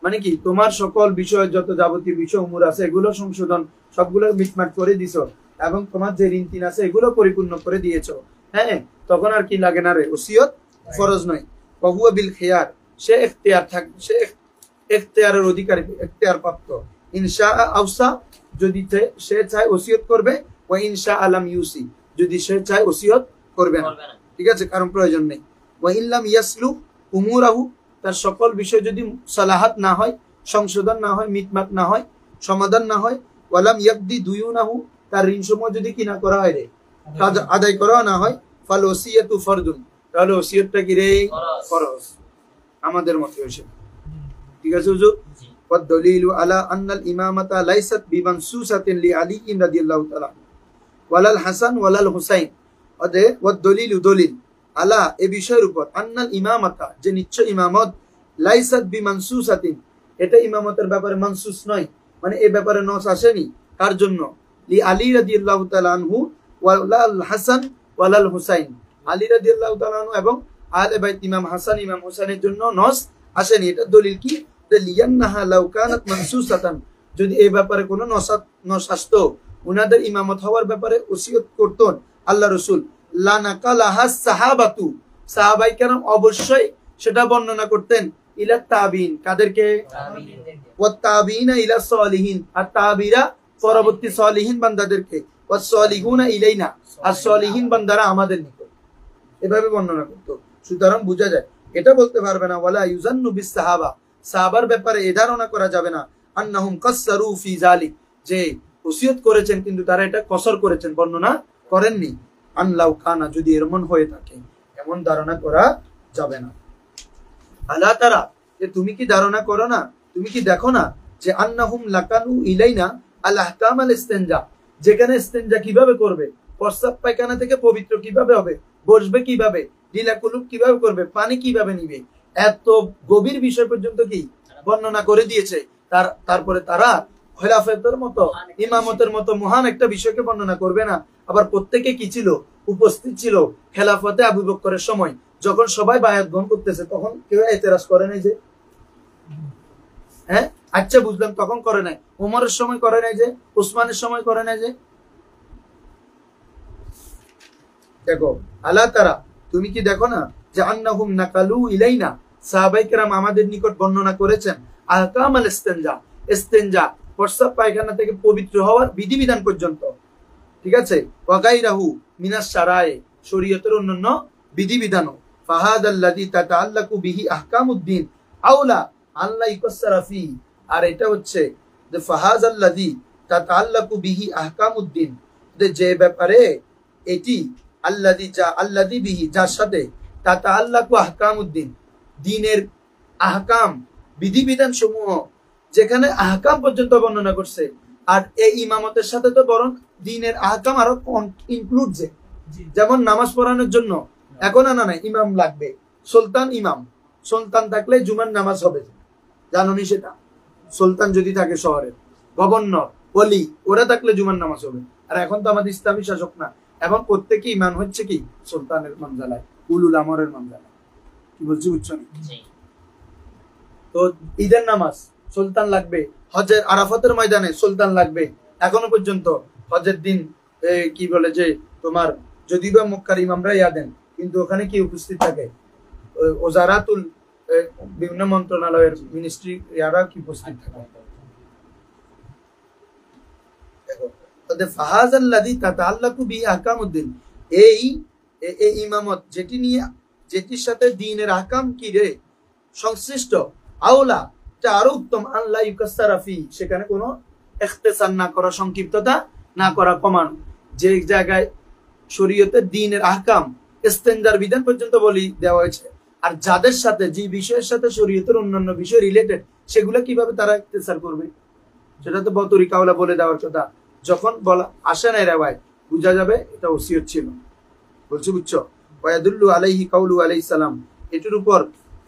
মানে কি তোমার সকল বিষয় যত যাবতীয় বিষয় উমুর আছে এগুলো সংশোধন সবগুলো মিটমাট করে দিছো, এবং তোমার যে ঋণ তিন আছে এগুলো পরিপূর্ণ করে দিয়েছো, হ্যাঁ তখন আর কি লাগে না রে, ওসিয়ত ফরজ নয়। ওয়া বিল খিয়ার, সে ইখতিয়ার থাকে, সে ইখতিয়ারের অধিকারী, ইখতিয়ার প্রাপ্ত। ইনশা আউসা, যদি সে চায় ওসিয়ত করবে, ওয়া ইনশা আলাম ইউসি, যদি সে চায় ওসিয়ত করবে না, ঠিক আছে, কারণ প্রয়োজন নেই। ওয়া ইনলাম ইয়াসলু উমুরাহু, তার সকল বিষয় যদি সালাহাত না হয়, সংশোধন না হয়, মিটমাট না হয়, সমাধান না হয়, ওয়ালাম ইয়াকদি দুয়ুনাহু, তার ঋণ সমূহ যদি কি না করা হয় রে, আদায় করা না হয়, ফাল ওসিয়াতু ফরদুন, তাহলে ওসিয়তটা কি রে ফরজ, আমাদের মতে হইছে, ঠিক আছে হুজুর। والدليل على أن الإمامة ليست بمنسوسة لعلي رضي الله تعالى ولا الحسن ولا الحسين, والدليل دليل على এ বিষয়ের উপর আন্নাল ইমামাতা, যে নিশ্চয় ইমামত, লাইসাত বিমানসুসাতিন, এটা ইমামতের ব্যাপারে মানসুস নয়, মানে এই ব্যাপারে নস আসেনি, কার জন্য, লি আলী রাদিয়াল্লাহু তাআলা আনহু ওয়াল হাসান ওয়াল হুসাইন, আলী রাদিয়াল্লাহু তাআলা আনহু এবং আহলে বাইত ইমাম হাসান ইমাম হুসাইনের জন্য নস আসেনি। এটা দলিল কি, লিয়ান্নাহা লাউ কানাত মানসুসাতান, যদি এই ব্যাপারে কোনো নস আসতো, উনাদের ইমামত হওয়ার ব্যাপারে ওসিয়ত করতেন আল্লাহ রাসূল, লা নাকালাহা সাহাবাতু, সাহাবায়ে কেরাম অবশ্যই সেটা বর্ণনা করতেন, ইলা তাবিন, কাদেরকে? ওয়াত তাবিনা ইলা সালিহিন, আর তাবিরা পরবর্তী সালিহিন বান্দাদেরকে, ওয়াস সালিহুনা ইলাইনা, আর সালিহিন বান্দারা আমাদের নিকট। এভাবে বর্ণনা করতো। সুতরাং বোঝা যায় এটা বলতে পারবে না ওয়ালা ইউজান্নু বিস সাহাবা, সাহাবার ব্যাপারে এ ধারণা করা যাবে না আন্নাহুম কাসসারু ফি যালিক, যে ওসিয়ত করেছেন কিন্তু তারা এটা কসর করেছেন, বর্ণনা করেননি। আনলাউ কানা, যদি এমন হয়ে থাকে, এমন ধারণা করা যাবে না। আলা তারা, যে তুমি কি ধারণা করো না, তুমি কি দেখো না যে আন্নাহুম লাকানু ইলাইনা আল আহকাম আল ইস্তিনজা, যেখানে ইস্তিনজা কিভাবে করবে, প্রস্রাব পায়খানা থেকে পবিত্র কিভাবে হবে, বসবে কিভাবে, লীলা কুলুপ কিভাবে করবে, পানি কিভাবে নিবে, এত গভীর বিষয় পর্যন্ত কি বর্ণনা করে দিয়েছে। তারপরে তারা খেলাফতের মতো, ইমামতের মতো মহান একটা বিষয়কে বর্ণনা করবে না। আবার প্রত্যেকে কি ছিল, উপস্থিত ছিল খেলাফতে আবু বকরের সময়, যখন সবাই বায়াত গ্রহণ করতেছে, তখন কেউ এতেরাজ করে নাই যে, হ্যাঁ আচ্ছা বুঝলাম, তখন করে নাই। ওমরের সময় করে নাই যে, উসমানের সময় করে নাই যে। দেখো আল্লাহ তারা, তুমি কি দেখো না যে আন্নাহুম নাকালু ইলাইনা, সাহাবায়ে কেরাম আমাদের নিকট বর্ণনা করেছেন আহকাম আল ইস্তিনজা, ইস্তিনজা প্রস্রাব পায়খানা থেকে পবিত্র হওয়ার বিধিবিধান পর্যন্ত, ঠিক আছে, ওয়াগাইরাহু মিনাশ শারায়ে, শরীয়তের অন্যান্য বিধিবিধানও। ফাহাদাল্লাযী তাতাআল্লাকু বিহি আহকামুদ্দিন আওলা আল্লাহ ইকসারা ফি, আর এটা হচ্ছে যে ফাহাদাল্লাযী তাতাআল্লাকু বিহি আহকামুদ্দিন, যে ব্যাপারে এটি আল্লাযী, যা আল্লাযী বিহি, যার সাথে তাতাআল্লাকু আহকামুদ্দিন, দ্বীনের আহকাম বিধিবিধান সমূহ, যেখানে আহকাম পর্যন্ত বর্ণনা করছে। আর এই ইমামতের সাথে তো বরং দ্বীনের আহকাম আরো ইনক্লুড, যেমন নামাজ পড়ানোর জন্য এখন আনা নাই, ইমাম লাগবে, সুলতান ইমাম, সুলতান থাকলে জুমার নামাজ হবে, জানোনি সেটা? সুলতান যদি থাকে শহরে, গভর্নর, ওলি, ওরা থাকলে জুমার নামাজ হবে। আর এখন তো আমাদের ইসলামী শাসক না, এখন প্রত্যেকে ইমাম হচ্ছে কি সুলতানের মানজালায়, উলুল আমরের মানজালায়। কি বলছি বুঝছো? তো ঈদের নামাজ সুলতান লাগবে, হজের আরাফাতের ময়দানে সুলতান লাগবে। এখনো পর্যন্ত হজের দিন কি বলে যে তোমার, যদি বা মক্কার ইমামরা দেন, কিন্তু ওখানে কি উপস্থিত থাকে, ওজারাতুল বিভিন্ন মন্ত্রণালয়ের মিনিস্ট্রি ইয়ারা কি উপস্থিত থাকে। দেখো ফাহাজাল্লাযী তাতাআল্লাকু বিহি আহকামুদ্দিন, এই ইমামত যেটির সাথে দ্বীনের আহকাম কি রে সংশ্লিষ্ট, আওলা, এটা আরো উত্তম, আল্লাহ ইউকাসসারা ফি, সেখানে কোনো ইখতিসার না করা, সংক্ষিপ্ততা না করা, কমানো। যে জায়গায় শরীয়তের দ্বীনের আহকাম, ইস্তেনজার বিধান পর্যন্ত বলি দেওয়া হয়েছে, আর যাদের সাথে যে বিষয়ের সাথে শরীয়তের অন্যান্য বিষয় রিলেটেড, সেগুলো কিভাবে তারা ইখতিসার করবে, সেটা তো বতরি কাওলা বলে দেওয়ার কথা। যখন বলা আসে না রে ভাই, বোঝা যাবে এটা ওসিয়ত ছিল। বলছি বুঝছো? ওয়ায়াদুল্লু আলাইহি কাউলু আলাইহিস সালাম, এটার উপর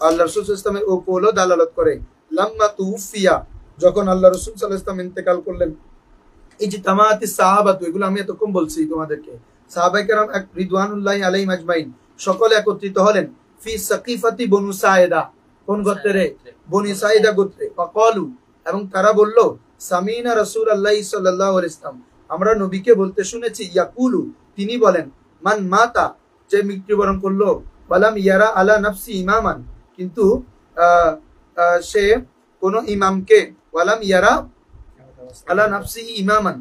আল্লাহ রাসূল সাল্লাল্লাহু আলাইহি ওয়াসাল্লামের ও কওলও দালালত করে। লাম্মা তুফিয়া, যখন আল্লাহ রাসূল সাল্লাল্লাহু আলাইহি ওয়াসাল্লাম ইন্তেকাল করলেন, ইজতামাআতিস সাহাবাতু, এগুলো আমি এতক্ষণ বলছি তোমাদেরকে, সাহাবায়ে কেরাম রিদওয়ানুল্লাহি আলাইহিম আজমাইন সকলে একত্রিত হলেন ফি সাকিফাতি বনু সায়েদা, কোন গোত্রে? বনি সায়েদা গোত্রে। ফাকালু, এবং তারা বলল, সামিনা রাসূলুল্লাহি সাল্লাল্লাহু আলাইহি ওয়াসাল্লাম, আমরা নবীকে বলতে শুনেছি, ইয়াকুলু, তিনি বলেন, মান মাতা, যে মৃত্যুবরণ করলো, ওয়ালাম ইয়ারা আলা নাফসি ইমামান, কিন্তু সে কোন ইমামকে, ওয়ালাম ইয়ারা আলা নাফসি ইমামান,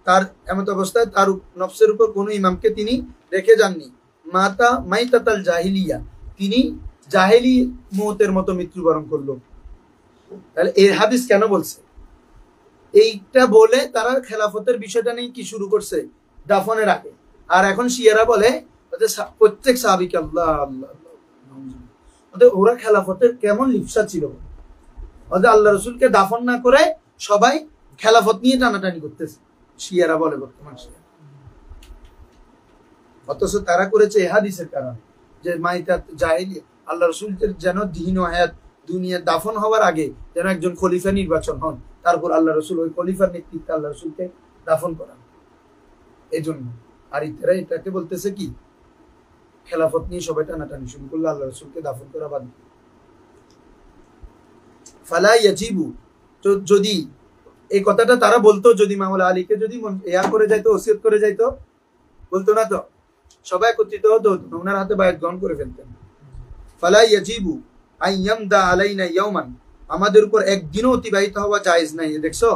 তার এমত অবস্থায় তার নফসের উপর কোন ইমামকে তিনি রেখে যাননি। মাতা মাইতাতাল জাহিলিয়া, তিনি জাহেলি মওতের মতো মৃত্যুবরণ করলো। তাহলে এই হাদিস কেন বলছে? এইটা বলে তারা খেলাফতের বিষয়টা নিয়ে কি শুরু করছে দাফনের আগে। আর এখন শিয়ারা বলে প্রত্যেক সাহাবীকে আল্লাহ আল্লাহ, ওরা খেলাফতের কেমন লিপ্সা ছিল, আল্লাহ রসুলকে দাফন না করে সবাই খেলাফত নিয়ে টানাটানি করতেছে, শিয়ারা বলে বর্তমান শিয়া। অথচ তারা করেছে এ হাদিসের কারণে, যে মাইতাত জাহিলিয়া, আল্লাহ রসুলের যেন দীন ও হায়াত, দুনিয়া দাফন হওয়ার আগে যেন একজন খলিফা নির্বাচন হন, তারপর আল্লাহ রসুল ওই খলিফার নেতৃত্বে আল্লাহ রসুলকে দাফন করান, এই জন্য। আর ইতারা এটাকে বলতেছে কি, খেলাফত নিয়ে সবাই টানাটানি শুরু করলো, আল্লাহ রসুলকে দাফন করা বাদ। ফালা ইয়াজিবু, তো যদি এই কথাটা তারা বলতো, যদি মাওলা আলীকে যদি করে যাইতো, ওসিয়ত করে যাইতো, বলতো না তো, সবাই একত্রিত হতো, ওনার হাতে বায়াত গ্রহণ করে ফেলতেন। ফালা ইয়াজিবু, আইয়ামদা আলাইনা ইয়াওমান, আমাদের উপর একদিনও অতিবাহিত হওয়া জায়েজ নাই। দেখছো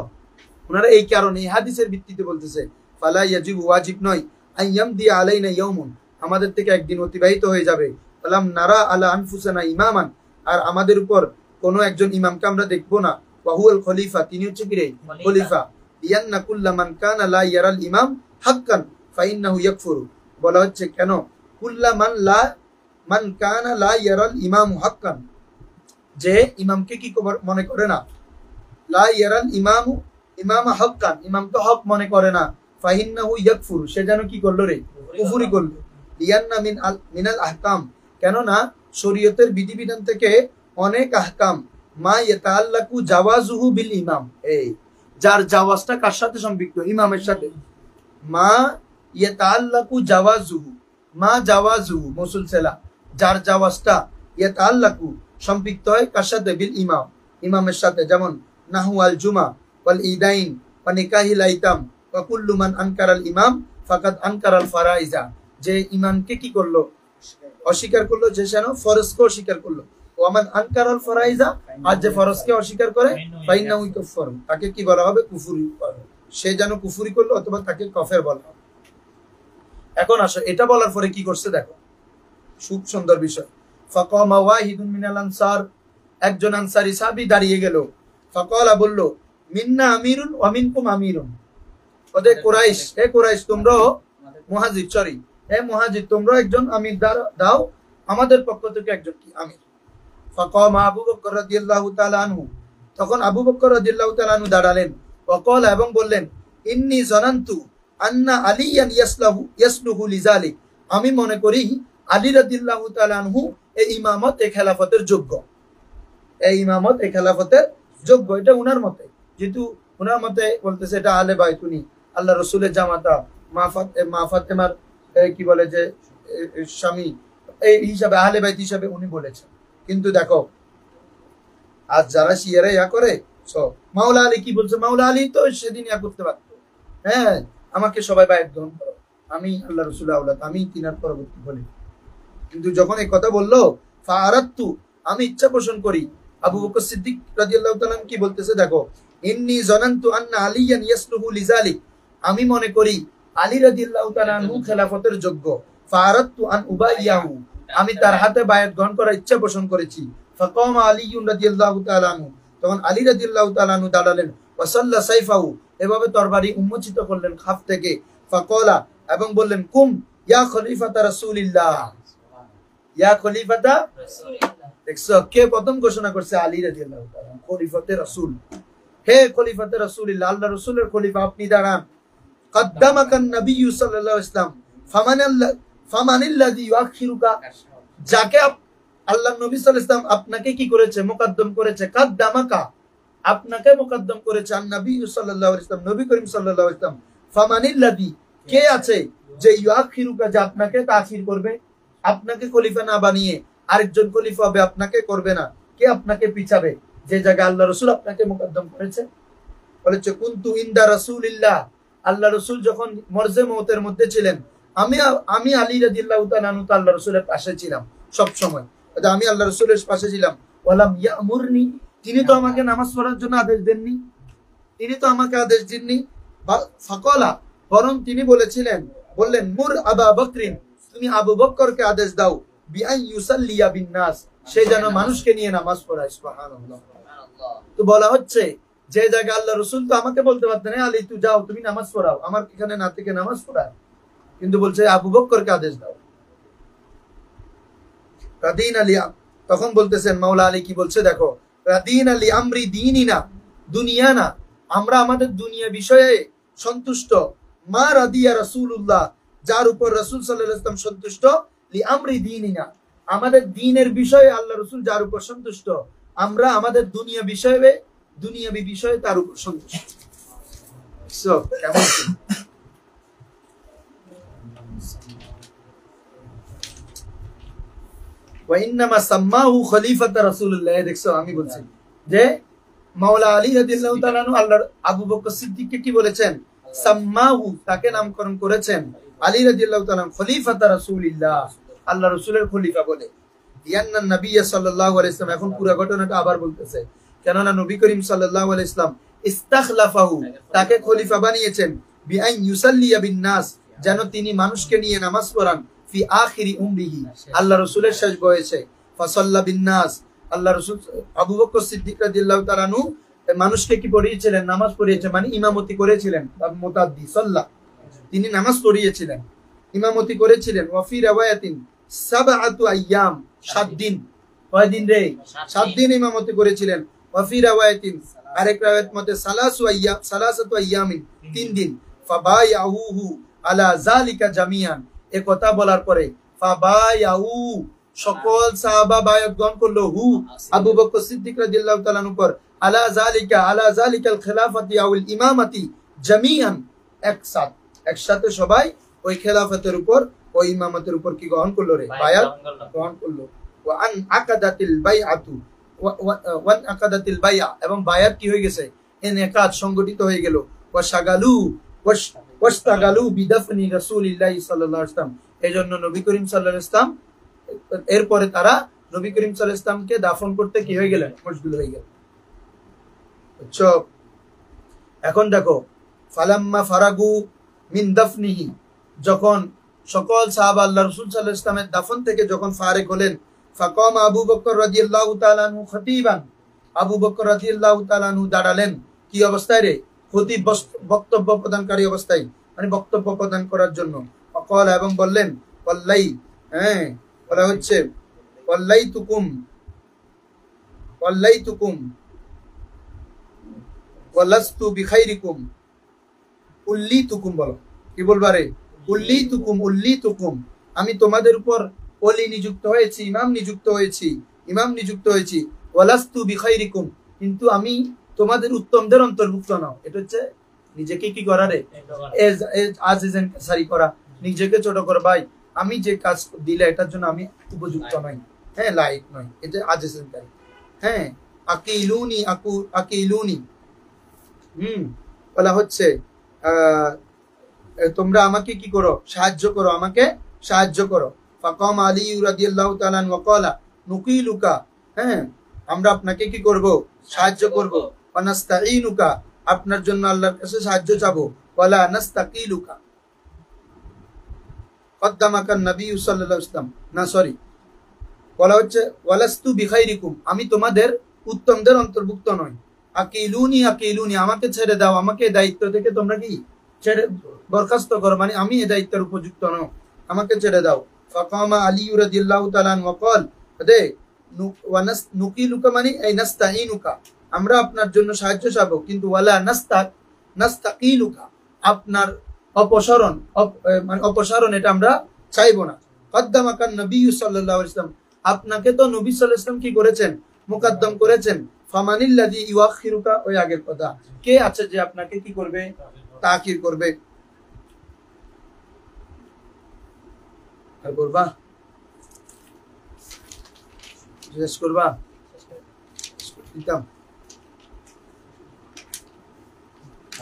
ওনারা এই কারণে এই হাদিসের ভিত্তিতে বলতেছে ফালা ইয়াজিবু, ওয়াজিব নয়, আইয়ামদি আলাইনা ইয়াওমুন, আমাদের থেকে একদিন অতিবাহিত হয়ে যাবে। ফালাম নারা আলা আনফুসানা ইমামান, আর আমাদের উপর কোনো একজন ইমামকে আমরা দেখবো না। ওয়াহুয়াল খলিফা, তিনি হচ্ছে কি রে? খলিফা। ইয়ান্না কুল্লা মান কানা লা ইয়ারাল ইমাম হাক্কান ফাইন্নাহু ইয়াকফুরু, বলা হচ্ছে কেন কুল্লা মান কানা লা ইয়ারাল ইমাম হাক্কান, যে ইমামকে কি মনে করে না, লা ইয়ারাল ইমামু ইমামা হাক্কান, ইমামকে হক মনে করে না, ফাইন্নাহু ইয়াকফুরু, সে যেন কি করলো রে? কুফরি করলো। লিয়ান্না মিনাল আহকাম, কেননা শরীয়তের বিধিবিধান থেকে অনেক আহকাম মা ইয়াতাআল্লাকু জাওয়াজুহু বিল ইমাম, এই যার জাওয়াজটা কার সাথে সম্পৃক্ত? ইমামের সাথে। মা ইয়াতাআল্লাকু জাওয়াজুহু, মা জাওয়াজুহু মৌসুল সেলা, যার জাওয়াজটা ইয়াতাআল্লাকু সম্পৃক্ত হয় কার সাথে? বিল ইমাম, ইমামের সাথে। যেমন নাহু আল জুমা ওয়াল ঈদাইন ওয়া নিকাহিল আইতাম ওয়া কুল্লু মান আনকারাল ইমাম ফাকাদ আনকারাল ফারাইজা, যে ইমামকে কি করলো? অস্বীকার করলো, যে যেন ফরজকে অস্বীকার করলো। ওয়ামান আনকারাল ফারাইজা, আর যে ফরজকে অস্বীকার করে ফাইন্নাহু ইয়াকফুরু, তাকে কি বলা হবে? কুফরি, সে যেন কুফরি করলো অথবা তাকে কাফের বলা হবে। এখন আসো এটা বলার পরে কি করছে দেখো, খুব সুন্দর বিষয়। ফাকামা ওয়াহিদুন মিনাল আনসার, একজন আনসারী সাহাবী দাঁড়িয়ে গেল। ফাকালা, বলল মিন্না আমিরুন ওয়া মিনকুম আমিরুন, ওদের কুরাইশ, হে কুরাইশ তোমরাও মুহাজির, সরি হে মুহাজির তোমরাও একজন আমির দাও, আমাদের পক্ষ থেকে একজন কি আমির। ফাকামা আবু বকর রাদিয়াল্লাহু তাআলা আনহু, তখন আবু বকর রাদিয়াল্লাহু তাআলা আনহু দাঁড়ালেন। ওয়াকালা, এবং বললেন ইন্নী জানান্তু আন্না আলিয়ান ইয়াসলুহু লিযালিক, আমি মনে করি আলী রাদিয়াল্লাহু তাআলা আনহু এই ইমামত, এই খেলাফতের যোগ্য, এই ইমামত, এই খেলাফতের যোগ্য। এটা উনার মতে, যেহেতু উনার মতে বলতেছে এটা আলে বাইতুনি, আল্লাহ রসুলের জামাতা, মা ফাতেমার কি বলে যে স্বামী, এই হিসাবে আহলে বাইত হিসাবে উনি বলেছেন। কিন্তু দেখো আজ যারা শিয়ারা ইয়া করে, মাওলা আলী কি বলছে? মাওলা আলী তো সেদিন ইয়া করতে পারতো, হ্যাঁ আমাকে সবাই বায়াত গ্রহণ করো, আমি আল্লাহ রসুল আওলাদ, আমি তিনার পরবর্তী বলি। কিন্তু যখন এই কথা বললো, ফাআরাতু, আমি ইচ্ছা পোষণ করি। আবু বকর সিদ্দিক রাদিয়াল্লাহু তাআলা কি বলতেছে দেখো, ইন্নী জানান্তু আন্না আলিয়ান ইয়াসলুহু লিযালিক, আমি মনে করি আলী রাদিয়াল্লাহু তাআলা আনহু খেলাফতের যোগ্য। ফাআরাতু আন উবাইয়াহু, আমি তার হাতে বায়াত গ্রহণ করার ইচ্ছা পোষণ করেছি। ফাকামা আলীউন রাদিয়াল্লাহু তাআলা আনহু, তখন আলী রাদিয়াল্লাহু তাআলা আনহু দাঁড়ালেন। ওয়াসাল্লা সাইফাহু, এভাবে তরবারি উন্মোচিত করলেন খাফ থেকে। ফাকালা, এবং বললেন কুম ইয়া খলিফাতা রাসূলিল্লাহ, ইয়া খলিফাতা রাসূলিল্লাহ। দেখছো কে প্রথম ঘোষণা করছে? আলী রাদিয়াল্লাহু তাআলা, খলিফাতে রাসূল, হে খলিফাতে রাসূলিল্লাহ, আল্লাহ রাসূলের খলিফা আপনি দাঁড়ান। কদ্দামাকান নবিয়্যু সাল্লাল্লাহু আলাইহি ওয়াসাল্লাম ফামানিল্লাযী ইউআখিরুকা, যাকে আল্লাহ নবী সাল্লাল্লাহু আলাইহি ওয়াসাল্লাম আপনাকে কি করেছে? মুকদ্দম করেছে। কদ্দামাকা, আপনাকে মুকদ্দম করেছে। আন নবিয়্যু সাল্লাল্লাহু আলাইহি ওয়াসাল্লাম, নবী করিম সাল্লাল্লাহু আলাইহি ওয়াসাল্লাম। ফামানিল্লাযী, কে আছে যে ইউআখিরুকা, যে আপনাকে তাখির করবে, আপনাকে খলিফা না বানিয়ে আরেকজন খলিফা হবে, আপনাকে করবে না। কে আপনাকে পিছাবে? যে জায়গায় আল্লাহ রাসূল আপনাকে মুকদ্দম করেছে। বলেছে কুনতু ইনদা রাসূলিল্লাহ, আল্লাহ রাসূল যখন মরজে মওতের মধ্যে ছিলেন, আমি আলী রাদিয়াল্লাহু তাআলা আনহু আল্লাহ রাসূলের পাশে ছিলাম সব সময়, আমি আল্লাহ রাসূলের পাশে ছিলাম। ওয়ালাম ইয়ামুরনি, তিনি তো আমাকে নামাজ পড়ার জন্য আদেশ দেননি, তিনি তো আমাকে আদেশ দেননি। ফাকালা, বরং তিনি বললেন মুর আবা বকরিন, তুমি আবু বকরকে আদেশ দাও, বিআন ইউসাল্লিয়া বিন নাস, সে যেন মানুষকে নিয়ে নামাজ পড়ায়। সুবহানাল্লাহ। তো বলা হচ্ছে যে জায়গায় আল্লাহ রাসূল তো আমাকে বলতে পারতেন আলী তুই যাও, তুমি নামাজ পড়াও, আমার এখানে না থেকে নামাজ পড়ায়, কিন্তু বলছে আবু বকরকে আদেশ দাও। রাদিন আলী, তখন বলতেছেন মাওলা আলী কি বলছে দেখো, রাদিন আলী আমরি দীনিনা দুনিয়ানা, আমরা আমাদের দুনিয়া বিষয়ে সন্তুষ্ট। মা রাদিয়া রাসূলুল্লাহ, যার উপর রাসূল সাল্লাল্লাহু আলাইহি ওয়াসাল্লাম সন্তুষ্ট। লি আমরি দীনিনা, আমাদের দ্বীনের বিষয়ে আল্লাহ রাসূল যার উপর সন্তুষ্ট, আমরা আমাদের দুনিয়াবি বিষয়ে তার উপর সন্তুষ্ট। সো কেমন ওয়াইন্নামা সাম্মাহু খলিফাতা রাসূলুল্লাহ। দেখছো আমি বলছি যে মাওলা আলী রাদিয়াল্লাহু তাআলা আনহু আল্লাহর আবু বকর সিদ্দিককে কি বলেছেন? সাম্মাহু, তাকে নামকরণ করেছেন আলী রাদিয়াল্লাহু তাআলা খলিফাতা রাসূলিল্লাহ, আল্লাহ রাসূলের খলিফা বলে। ইয়ান্না নবী সাল্লাল্লাহু আলাইহি ওয়াসাল্লাম, এখন পুরো ঘটনাটা আবার বলতেছে, কেননা নবী করিম সাল্লাল্লাহু আলাইহি ওয়াসাল্লাম ইস্তাখলাফাহু, তাকে খলিফা বানিয়েছেন, বিআন ইউসাল্লিয়া বিন নাস, যেন তিনি মানুষকে নিয়ে নামাজ পড়ান, ফি আখিরি উমরিহি, আল্লাহ রাসূলের শেষ বয়সে, ফাসাল্লা বিন নাস, আল্লাহ রাসূল আবু বকর সিদ্দিক রাদিয়াল্লাহু তাআলা আনহু মানুষকে কি পড়িয়েছিলেন, নামাজ পড়িয়েছেন, মানে ইমামতি করেছিলেন, মুতাদ্দি সাল্লাহ, তিনি নামাজ পড়িয়েছিলেন, ইমামতি করেছিলেন। ওয়া ফি রাওয়ায়াতিন সাবআতু আইয়াম, 7 দিন, কয় দিন রে, 7 দিন ইমামতি করেছিলেন। ওয়া ফি রাওয়ায়াতিন, আরেক রাওয়ায়াত মতে সালাসাতু আইয়ামিন, 3 দিন। ফাবায়াউহু আলা যালিকা জামিয়ান, এই কথা বলার পরে ফাবায়াউ, সকল সাহাবা বায়াত গ্রহণ করলো, হু আবু বকর সিদ্দিক রাদিয়াল্লাহু তাআলা উপর, আলা যালিকাল খিলাফাতি আউল ইমামাতি জামিয়ান, একসাথে সবাই ওই খেলাফতের উপর, ওই ইমামতের উপর কি গ্রহণ করলো রে, বায়াত গ্রহণ করলো। ওয়া আন আকাদাতিল বাইআতু, ওয়ান আকাদাতিল বাইআ, এবং বায়াত কি হয়ে গেছে, ইনকাদ সংগঠিত হয়ে গেল। ওয়া ওয়াশতাগালু বিদাফনি রাসূলিল্লাহি সাল্লাল্লাহু আলাইহি ওয়াসাল্লাম, এজন্য নবী করিম সাল্লাল্লাহু আলাইহি ওয়াসাল্লাম, এরপরে তারা নবী করিম সাল্লাল্লাহু আলাইহি ওয়াসাল্লামকে দাফন করতে কি হয়ে গেলেন, মশগুল হয়ে গেলেন। আচ্ছা, এখন দেখো, ফালাম্মা ফারাগু মিন দাফনিহি, যখন সকল সাহাবা আল্লাহ রাসূল সাল্লাল্লাহু আলাইহি ওয়াসাল্লামের দাফন থেকে যখন ফারেক হলেন, ফাকামা আবু বকর রাদিয়াল্লাহু তাআলা আনহু খতীবান, আবু বকর রাদিয়াল্লাহু তাআলা আনহু দাঁড়ালেন কি অবস্থায় রে, খতীব, বক্তব্য প্রদানকারী অবস্থায়, মানে বক্তব্য প্রদান করার জন্য। ফাকাল, এবং বললেন, ওয়াল্লাই, হ্যাঁ বলা হচ্ছে, ওয়াল্লাইতুকুম ওয়ালাস্তু বিখাইরিকুম, উল্লিতুকুম, বলো কি বলবা রে, উল্লিতুকুম, আমি তোমাদের উপর ওলি নিযুক্ত হয়েছি, ইমাম নিযুক্ত হয়েছি, ওয়ালাস্তু বিখাইরিকুম, কিন্তু আমি তোমাদের উত্তমদের অন্তর্ভুক্ত নাও। এটা হচ্ছে নিজেকে কি করা রে, আজিজেন সারি করা, নিজেকে ছোট করা, ভাই আমি যে কাজ দিলে এটার জন্য আমি উপযুক্ত নই, হ্যাঁ লাইক নয়, এটা আজিজেন সারি, হ্যাঁ আকিলুনি, বলা হচ্ছে তোমরা আমাকে কি করো, আমাকে সাহায্য করো। ফাকাম আলী রাদিয়াল্লাহু তাআলা ওয়া ক্বালা নুকিলুকা, হ্যাঁ আমরা আপনাকে কি করব, সাহায্য করব। ওয়া নাস্তাঈনুকা, আপনার জন্য আল্লাহর কাছে সাহায্য চাবো। ওয়ালা নাস্তাকিলুকা, কদ্দামাকা নবী সাল্লাল্লাহু আলাইহি ওয়াসাল্লাম, না সরি, বলা হচ্ছে ওয়ালাস্তু বিখাইরিকুম, আমি তোমাদের উত্তমদের অন্তর্ভুক্ত নই। আকিলুনি, আমাকে ছেড়ে দাও, আমাকে দায়িত্ব থেকে তোমরা কি ছেড়ে বরখাস্ত করো, মানে আমি এই দায়িত্বের উপযুক্ত নও, আমাকে ছেড়ে দাও। ফাকামা আলী রাদিয়াল্লাহু তাআলা ওয়া ক্বাল, দে নুকিলুকা মানে এই নাস্তাঈনুকা, আমরা আপনার জন্য সাহায্য চাবো, কিন্তু ওয়ালা নাস্তাকিলুকা, আপনার অপসারণ এটা আমরা চাইবো না। কদ্দামাকা নবী সাল্লাল্লাহু আলাইহি ওয়াসাল্লাম, আপনাকে তো নবী সাল্লাল্লাহু আলাইহি ওয়াসাল্লাম কি করেছেন, মুকদ্দম করেছেন। ফামানিল্লাযী ইউআখিরুকা, ওই আগের কথা, কে আছে যে আপনাকে কি করবে, তাখির করবে। আর করবা, শেষ করবা,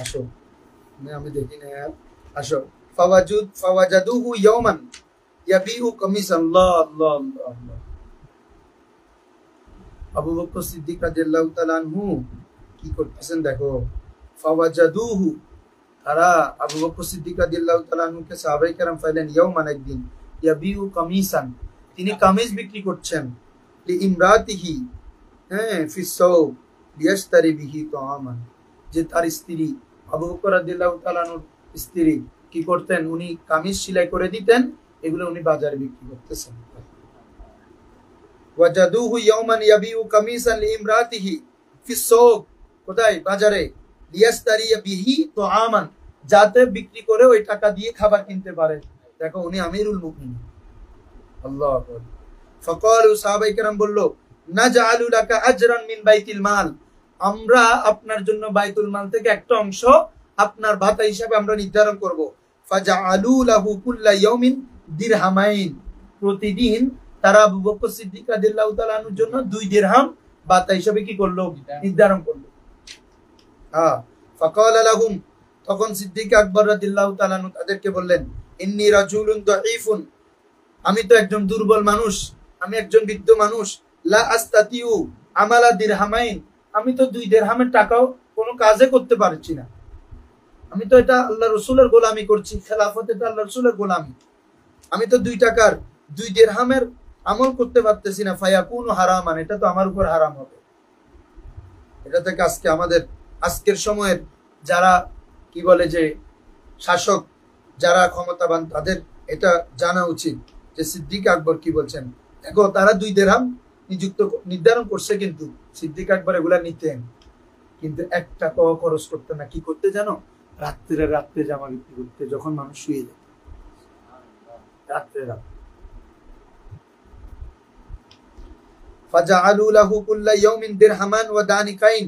আসো, আমি দেখি না यार, আসো। ফাওয়াজাদুহু ইয়াওমান ইয়াবিউ কামিসান, আল্লাহ আল্লাহ আল্লাহ, আবু বকর সিদ্দিক রাদিয়াল্লাহু তাআলা আনহু কি করতেছেন দেখো। ফাওয়াজাদুহু, তারা আবু বকর সিদ্দিক রাদিয়াল্লাহু তাআলা আনহুকে সাহাবায়ে কেরাম পাইলেন, ইয়াওমান, একদিন, ইয়াবিউ কামিসান, তিনি কামিজ বিক্রি করছেন, লি ইমরাতিহি, হ্যাঁ ফি সাওব লিয়াশতারি বিহি তাআমান, যে তার স্ত্রী আবু বকর রাদিয়াল্লাহু তাআলা আনহুর স্ত্রী কি করতেন, উনি কামিজ সেলাই করে দিতেন, এগুলো উনি বাজারে বিক্রি করতেছেন। ওয়াজাদুহু ইয়াওমান ইয়াবিউ কামিসান লিইমরাতিহি ফি সাওক, কোথায়, বাজারে, লিয়াশতারি বিহি তাআমান, যাতে বিক্রি করে ওই টাকা দিয়ে খাবার কিনতে পারে। দেখো উনি আমিরুল মুমিনিন, আল্লাহু আকবার। ফাকালু, সাহাবায়ে কেরাম বলল, নাজআলু লাকা আজরান মিন বাইতিল মাল, আমরা আপনার জন্য বাইতুল মাল থেকে একটা অংশ আপনার ভাতা হিসাবে আমরা নির্ধারণ করব। ফাজআলু লাহু কুল্লা ইয়াউমিন দিরহামাইন, প্রতিদিন তারা আবু বকর সিদ্দিক রাদিয়াল্লাহু তাআলা আনহুর জন্য 2 দিরহাম ভাতা হিসাবে কি করলো, নির্ধারণ করলো। হ্যাঁ, ফাকালা লাহুম, তখন সিদ্দিক আকবর রাদিয়াল্লাহু তাআলা আনহু তাদেরকে বললেন, ইন্নী রাজুলুন দাঈফুন, আমি তো একজন দুর্বল মানুষ, আমি একজন বৃদ্ধ মানুষ, লা আস্তাতিউ আমালা দিরহামাইন, আমি তো 2 দিরহামের টাকাও কোনো কাজে করতে পারছি না, আমি তো এটা আল্লাহ রসুলের গোলামি করছি, খেলাফত এটা আল্লাহ রসুলের গোলামি, আমি তো 2 টাকার 2 দিরহামের আমল করতে পারতেছি না, ফায়াকুনু হারামান, এটা তো আমার উপর হারাম হবে। এটা থেকে আজকে আমাদের আজকের সময়ের যারা কি বলে যে শাসক, যারা ক্ষমতাবান, তাদের এটা জানা উচিত যে সিদ্দিক আকবর কি বলছেন। দেখো তারা 2 দিরহাম নির্ধারণ করছে, কিন্তু সিদ্দিক আকবর এগুলা নিতেন, কিন্তু 1 টাকাও খরচ করতে না। কি করতে জানো? রাত্রে জামা বিক্রি করতে, যখন মানুষ শুয়ে যেত রাত্রে। ফাজাআলু লাহু কুল্লা ইয়াউমিন দিরহামান ওয়া দানিকাইন,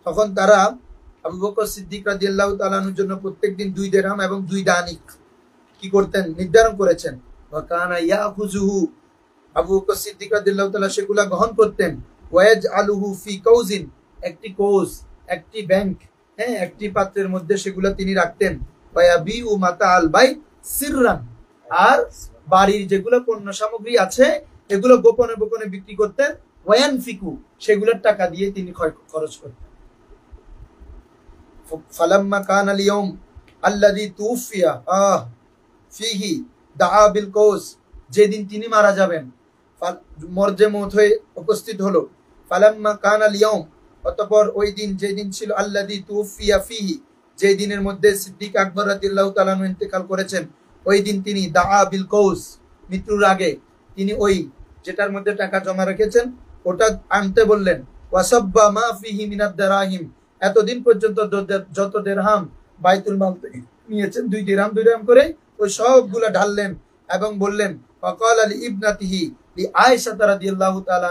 তখন তারা আবু বকর সিদ্দিক রাদিয়াল্লাহু তাআলা আনহুর জন্য প্রত্যেকদিন 2 দিরহাম এবং 2 দানিক কি করতেন? নির্ধারণ করেছেন। ওয়া কানা ইয়াখুযুহু, আবু বকর সিদ্দিক রাদিয়াল্লাহু তাআলা সেগুলা গ্রহণ করতেন। ওয়াজআলুহু ফি কাউজিন, একটি কৌজ, একটি ব্যাংক, হ্যাঁ, একটি পাত্রের মধ্যে সেগুলা তিনি রাখতেন। ওয়ায়াবিউ মাতাআল বাইত সিররান, আর বাড়ির যেগুলো পণ্য সামগ্রী আছে এগুলো গোপনে গোপনে বিক্রি করতেন। ওয়ায়ানফিকু, সেগুলোর টাকা দিয়ে তিনি খরচ করতেন। ফালাম্মা কানাল ইয়াউম আল্লাযী তুফিয়া ফিহি দাআ বিল কৌস, যেদিন তিনি মারা যাবেন, মরজে মউত হয়ে উপস্থিত হলো। ফালাম্মা কানাল ইয়াউম, অতঃপর ওই দিন, যেদিন ছিল, আল্লাযী তুফিয়া ফিহি, যে দিনের মধ্যে সিদ্দিক আকবর রাদিয়াল্লাহু তাআলা আনহু ইন্তেকাল করেছেন, ওই দিন তিনি দাআ বিল কৌস, মৃত্যুর আগে তিনি ওই যেটার মধ্যে টাকা জমা রেখেছেন ওটা আনতে বললেন। ওয়াসাব্বা মা ফিহি মিনাদ দারাহিম, এতদিন পর্যন্ত যত দিরহাম বাইতুল মাল থেকে নিয়েছেন, 2 দিরহাম করে ওই সবগুলা ঢাললেন এবং বললেন, ফাকাল আলি ইবনাতিহি লি আয়েশা রাদিয়াল্লাহু তাআলা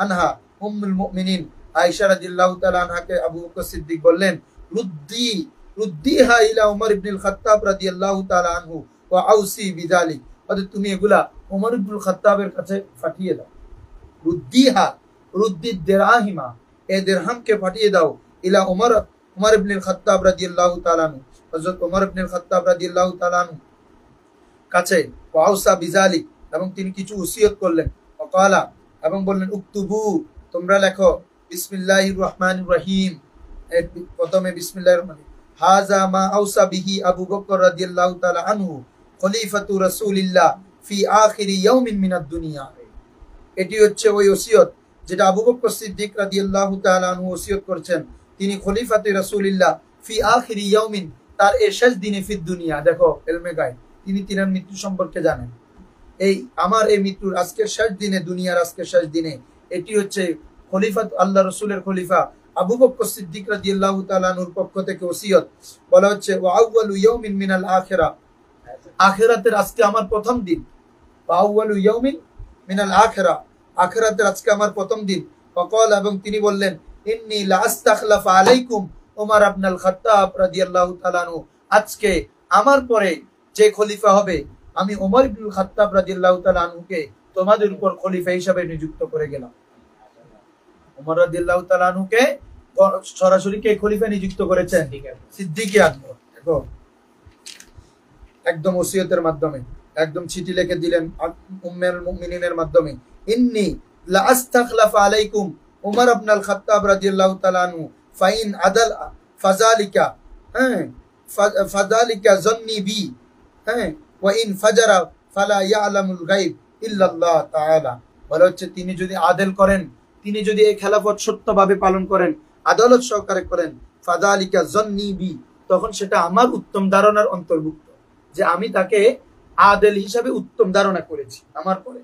আনহা উম্মুল মুমিনিন, আয়েশা রাদিয়াল্লাহু তাআলা আনহাকে আবু বকর সিদ্দিক বললেন, রুদ্দিহা ইলা উমর ইবনুল খাত্তাব রাদিয়াল্লাহু তাআলা আনহু ওয়া আউসি বিযালিক, অর্থাৎ তুমি এগুলা উমর ইবনুল খাত্তাবের কাছে পাঠিয়ে দাও। রুদ্দিহা, রুদ্দিদ দিরহামা, এই দিরহামকে পাঠিয়ে দাও, ইলা উমর ইবনুল খাত্তাব রাদিয়াল্লাহু তাআলা আনহু, হযরত উমর ইবনুল খাত্তাব রাদিয়াল্লাহু তাআলা আনহু কাছে, ওয়া আউসা বিযালিক, এবং তিনি কিছু ওসিয়ত করলেন। ওয়াকালা, এবং বললেন, উকতুবু, তোমরা লেখো, বিসমিল্লাহির রহমানির রহিম, প্রথমে বিসমিল্লাহির রহমান, হাযা মা আউসা বিহি আবু বকর রাদিয়াল্লাহু তাআলা আনহু খলিফাতু রাসূলিল্লাহ ফি আখিরি ইয়াউমিন মিনাদ দুনিয়া, এটি হচ্ছে ওই ওসিয়ত যেটা আবু বকর সিদ্দিক রাদিয়াল্লাহু তাআলা আনহু ওসিয়ত করেছেন, তিনি খলিফাতে রাসূলিল্লাহ ফি আখিরি ইয়াউমিন, তার এই শেষ দিনে, ফি দুনিয়া, দেখো ইলমে গায়ব, তিনি তিনার মৃত্যু সম্পর্কে জানেন। এই আমার এই মৃত্যুর আজকের শেষ দিনে, দুনিয়ার আজকের শেষ দিনে, এটি হচ্ছে খলিফা, আল্লাহ রসুলের খলিফা আবু বকর সিদ্দিক রাদিয়াল্লাহু তাআলা আনহুর পক্ষ থেকে ওসিয়ত। বলা হচ্ছে, ওয়া আউয়ালু ইয়াউমিন মিনাল আখিরা, আখিরাতের আজকে আমার প্রথম দিন। ওয়া আউয়ালু ইয়াউমিন মিনাল আখিরা, আখিরাতের আজকে আমার প্রথম দিন। ফাকাল, এবং তিনি বললেন, ইন্নী লা আস্তাখলাফু আলাইকুম উমর ইবনুল খাত্তাব রাদিয়াল্লাহু তাআলা আনহু, আজকে আমার পরে যে খলিফা হবে, আমি উমর ইবনুল খাত্তাব রাদিয়াল্লাহু তাআলা আনহুকে তোমাদের উপর খলিফা হিসেবে নিযুক্ত করে গেলাম। উমর রাদিয়াল্লাহু তাআলা আনহুকে সরাসরি কে খলিফা নিযুক্ত করেছেন? সিদ্দিক আকবর। দেখো একদম ওসিয়তের মাধ্যমে, একদম চিঠি লিখে দিলেন উম্মুল মুমিনিনের মাধ্যমে, ইন্নী লা আস্তাখলাফু আলাইকুম উমর ইবনুল খাত্তাব রাদিয়াল্লাহু তাআলা আনহু ফাইন আদাল ফাযালিকা, ফাযালিকা যান্নি বি, ওয়া ইন ফাজারা ফালা ইয়ালামুল গায়ব ইল্লাল্লাহ তাআলা। বলা হচ্ছে, তিনি যদি আদেল করেন, তিনি যদি এই খেলাফত সত্যভাবে পালন করেন, আদালত সহকারে করেন, ফাযালিকা যান্নি বি, তখন সেটা আমার উত্তম ধারণার অন্তর্ভুক্ত, যে আমি তাকে আদেল হিসাবে উত্তম ধারণা করেছি আমার পরে,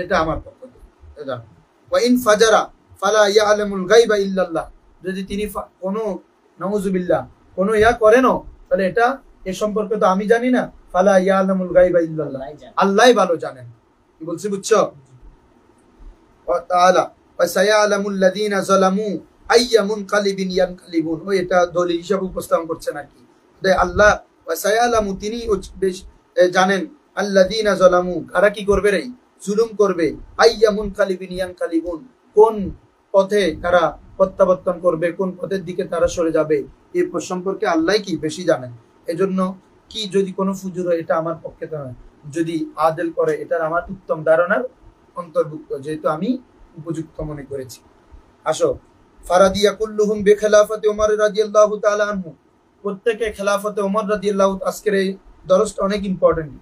এটা আমার পক্ষ থেকে। ওয়া ইন ফাজারা ফালা ইয়ালামুল গায়বা ইল্লাল্লাহ, যদি তিনি কোনো নাউযুবিল্লাহ কোনো ইয়া করেনও, তাহলে এটা এ সম্পর্কে তো আমি জানি না, ফালা ইয়ালামুল গায়বা ইল্লাল্লাহ, আল্লাহই ভালো জানেন। কি বলছি বুঝছো? ওয়া তাআলা ওয়া সায়ালামুল লাযিনা যালামু আইয়া মুনকালিবিন ইয়ানকালিবুন, ও এটা দলিল হিসাবে উপস্থাপন করছে নাকি? আল্লাহ ওয়া সায়ালামু, তিনি জানেন, আল্লাযিনা যালামু, কারা কি করবে রে? জুলুম করবে, আইয়া মুনকালিবিন ইয়ানকালিবুন, কোন পথে তারা প্রত্যাবর্তন করবে, কোন পথের দিকে তারা সরে যাবে, এই সম্পর্কে আল্লাহই কি বেশি জানেন। এজন্য কি, যদি কোনো ফুজুর হয়, এটা আমার পক্ষে তো নয়, যদি আদেল করে, এটার আমার উত্তম ধারণার অন্তর্ভুক্ত, যেহেতু আমি উপযুক্ত মনে করেছি। আসো, ফারাদিয়া কুল্লুহুম বিখিলাফাতি ওমর রাদিয়াল্লাহু তাআলা আনহু, প্রত্যেকে খেলাফতে ওমর রাদিয়াল্লাহু। আজকের এই দরসটা অনেক ইম্পর্টেন্ট।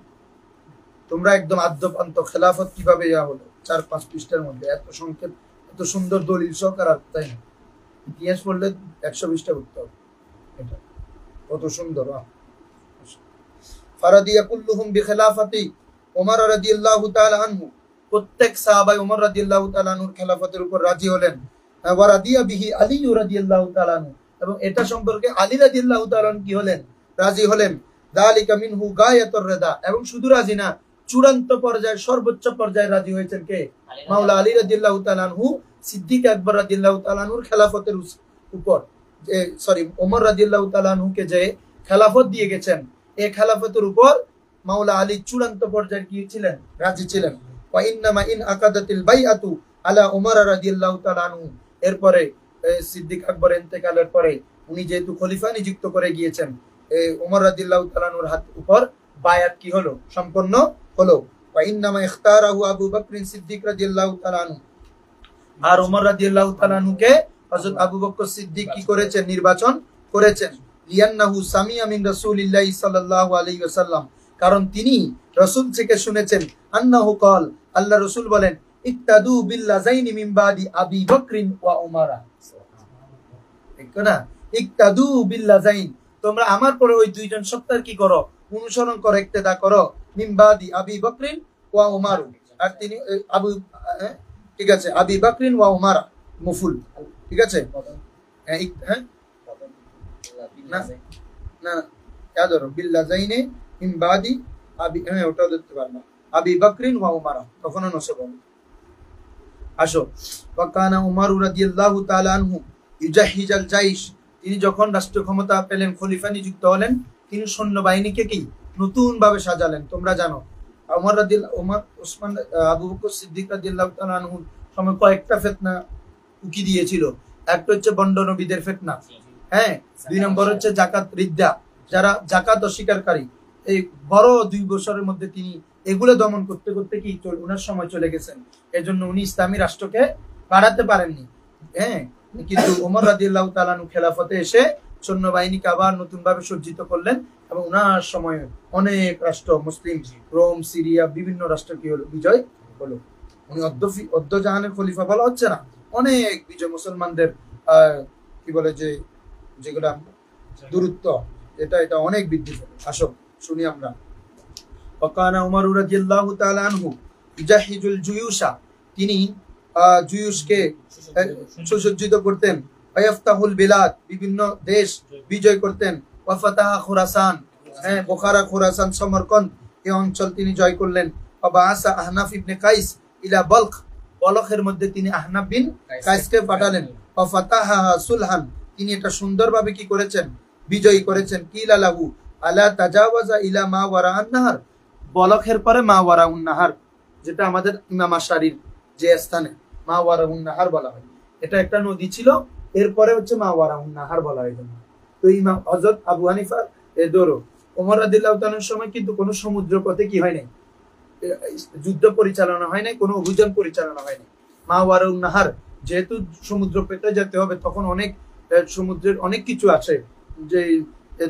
তোমরা একদম আদ্যপান্ত খেলাফত কিভাবে হলো 4-5 পৃষ্ঠার মধ্যে এত সংক্ষেপ, এত সুন্দর দলিল সহকার, তাই না? ইতিহাস পড়লে 120টা উঠতে হবে। এটা কত সুন্দর। ফারাদিয়া কুল্লুহুম বিখিলাফাতি ওমর রাদিয়াল্লাহু তাআলা আনহু, প্রত্যেক সাহাবা ওমর রাদিয়াল্লাহু তাআলা আনহুর খেলাফতের উপর রাজি হলেন। ওয়া রাদিয়া বিহি আলী রাদিয়াল্লাহু তাআলা আনহু, এবং এটা সম্পর্কে আলী রাদিয়াল্লাহু তাআলা আনহু কি হলেন? রাজি হলেন। যালিকা মিনহু গায়াতুর রিদা, এবং শুধু রাজি না, চূড়ান্ত পর্যায়ে, সর্বোচ্চ পর্যায়ে রাজি হয়েছেন কে? মাওলা আলী রাদিয়াল্লাহু তাআলা আনহু সিদ্দিক আকবর রাদিয়াল্লাহু তাআলা আনহুর খেলাফতের উপর, ওমর রাদিয়াল্লাহু তাআলা আনহুকে যে খেলাফত দিয়ে গেছেন, এই খেলাফতের উপর মাওলা আলী চূড়ান্ত পর্যায়ে কি ছিলেন? রাজি ছিলেন। ওয়া ইন্নামা ইন আকাদাতিল বাইআতু আলা ওমর রাদিয়াল্লাহু তাআলা আনহু, এরপরে সিদ্দিক আকবর ইন্তেকালের পরে উনি যেহেতু খলিফা নিযুক্ত করে গিয়েছেন, ওমর রাদিয়াল্লাহু তাআলা আনহুর হাত উপর বায়াত কি হলো? সম্পন্ন হলো। ওয়া ইন্নামা ইখতারাহু আবু বকর সিদ্দিক রাদিয়াল্লাহু তাআলা আনহু, আর ওমর রাদিয়াল্লাহু তাআলা আনহুকে হযরত আবু বকর সিদ্দিক কি করেছেন? নির্বাচন করেছেন। লিয়ান্নাহু সামিয়া মিন রাসূলিল্লাহি সাল্লাল্লাহু আলাইহি ওয়াসাল্লাম, কারণ তিনি রাসূল থেকে শুনেছেন, আন্নাহু ক্বাল, আল্লাহ রাসূল বলেন, ইক্তাদু বিল্লাযাইনি মিন বাদি আবি বকরিন ওয়া উমারা। ঠিক না? ইক্তাদু বিল্লাযাইন, তোমরা আমার পরে ওই দুইজন সত্তার কি করো? অনুসরণ করো, ইক্তেদা করো। মিন বাদি আবি বকরিন ওয়া উমার, আর তিনি আবু, ঠিক আছে, আবি বকরিন ওয়া উমারা মুফুল, ঠিক আছে? হ্যাঁ না না, याद रखो बिल्लाजाइने मिन बादी আবি, হ্যাঁ ওটাও দেখতে পারবা, আবি বকরিন ওয়া উমারা, তখন নসব হবে। আসো, ওয়াকানা উমর রাদিয়াল্লাহু তাআলা আনহু ইউজাহিজাল জাইশ, তিনি যখন রাষ্ট্র ক্ষমতা পেলেন, খলিফা নিযুক্ত হলেন, তিনি সৈন্যবাহিনীকে কি নতুন ভাবে সাজালেন। তোমরা জানো আবু বকর সিদ্দিক রাদিয়াল্লাহু তাআলা আনহু সময় কয়েকটা ফিতনা উকি দিয়েছিল। একটা হচ্ছে বন্ড নবীদের ফিতনা, হ্যাঁ, 2 নম্বর হচ্ছে যাকাত রিদ্দা, যারা যাকাত অস্বীকারী। এই বড় 2 বছরের মধ্যে তিনি এগুলো দমন করতে করতে কি ওনার সময় চলে গেছেন। এজন্য উনি ইসলামী রাষ্ট্রকে বাড়াতে পারেননি। হ্যাঁ, কিন্তু ওমর রাদিয়াল্লাহু তাআলা আনহু খেলাফতে এসে সৈন্যবাহিনীকে আবার নতুন ভাবে সজ্জিত করলেন, এবং ওনার সময়ে অনেক রাষ্ট্র, মুসলিম, রোম, সিরিয়া, বিভিন্ন রাষ্ট্র কি হলো? বিজয় হলো। উনি অদ্দজাহানের খলিফা বলা হচ্ছে না, অনেক বিজয় মুসলমানদের কি বলে যে যেগুলা দূরত্ব, এটা অনেক বৃদ্ধি পেল। আসো শুনি আমরা। ওয়াকানা উমর রাদিয়াল্লাহু তাআলা আনহু ইজাহিজুল জুয়ুশা, তিনি জুয়ুশকে সুসজ্জিত করতেন। ওয়াফতাহুল বিলাদ, বিভিন্ন দেশ বিজয় করতেন। ওয়া ফাতাহা খুরাসান, হ্যাঁ, বুখারা, খুরাসান, সমরকন্দ, এই অঞ্চল তিনি জয় করলেন। ওয়া বাআসা আহনাফ ইবনে কাইস ইলা বলখ, বলখের মধ্যে তিনি আহনাফ বিন কাইসকে পাঠালেন। ওয়া ফাতাহা সুলহান, তিনি এটা সুন্দরভাবে কি করেছেন? বিজয়ী করেছেন। কিলা লাহু আলা তাজাওয়াজা ইলা মা ওয়ারাআন নাহার, বলখের পরে মা ওয়ারাউন নাহার, যেটা আমাদের ইমাম আশারির যে স্থানে মা ওয়ারাউন নাহার বলা হয়, এটা একটা নদী ছিল, এরপরে হচ্ছে মা ওয়ারাউন নাহার বলা হয়। তো ইমাম হযরত আবু হানিফা ধরো ওমর রাদিয়াল্লাহু তাআলার সময় কিন্তু কোনো সমুদ্র পথে কি হয় নাই, যুদ্ধ পরিচালনা হয় নাই, কোনো অভিযান পরিচালনা হয় নাই। মা ওয়ারাউন নাহার, যেহেতু সমুদ্র পেতে যেতে হবে, তখন অনেক সমুদ্রের অনেক কিছু আছে, যে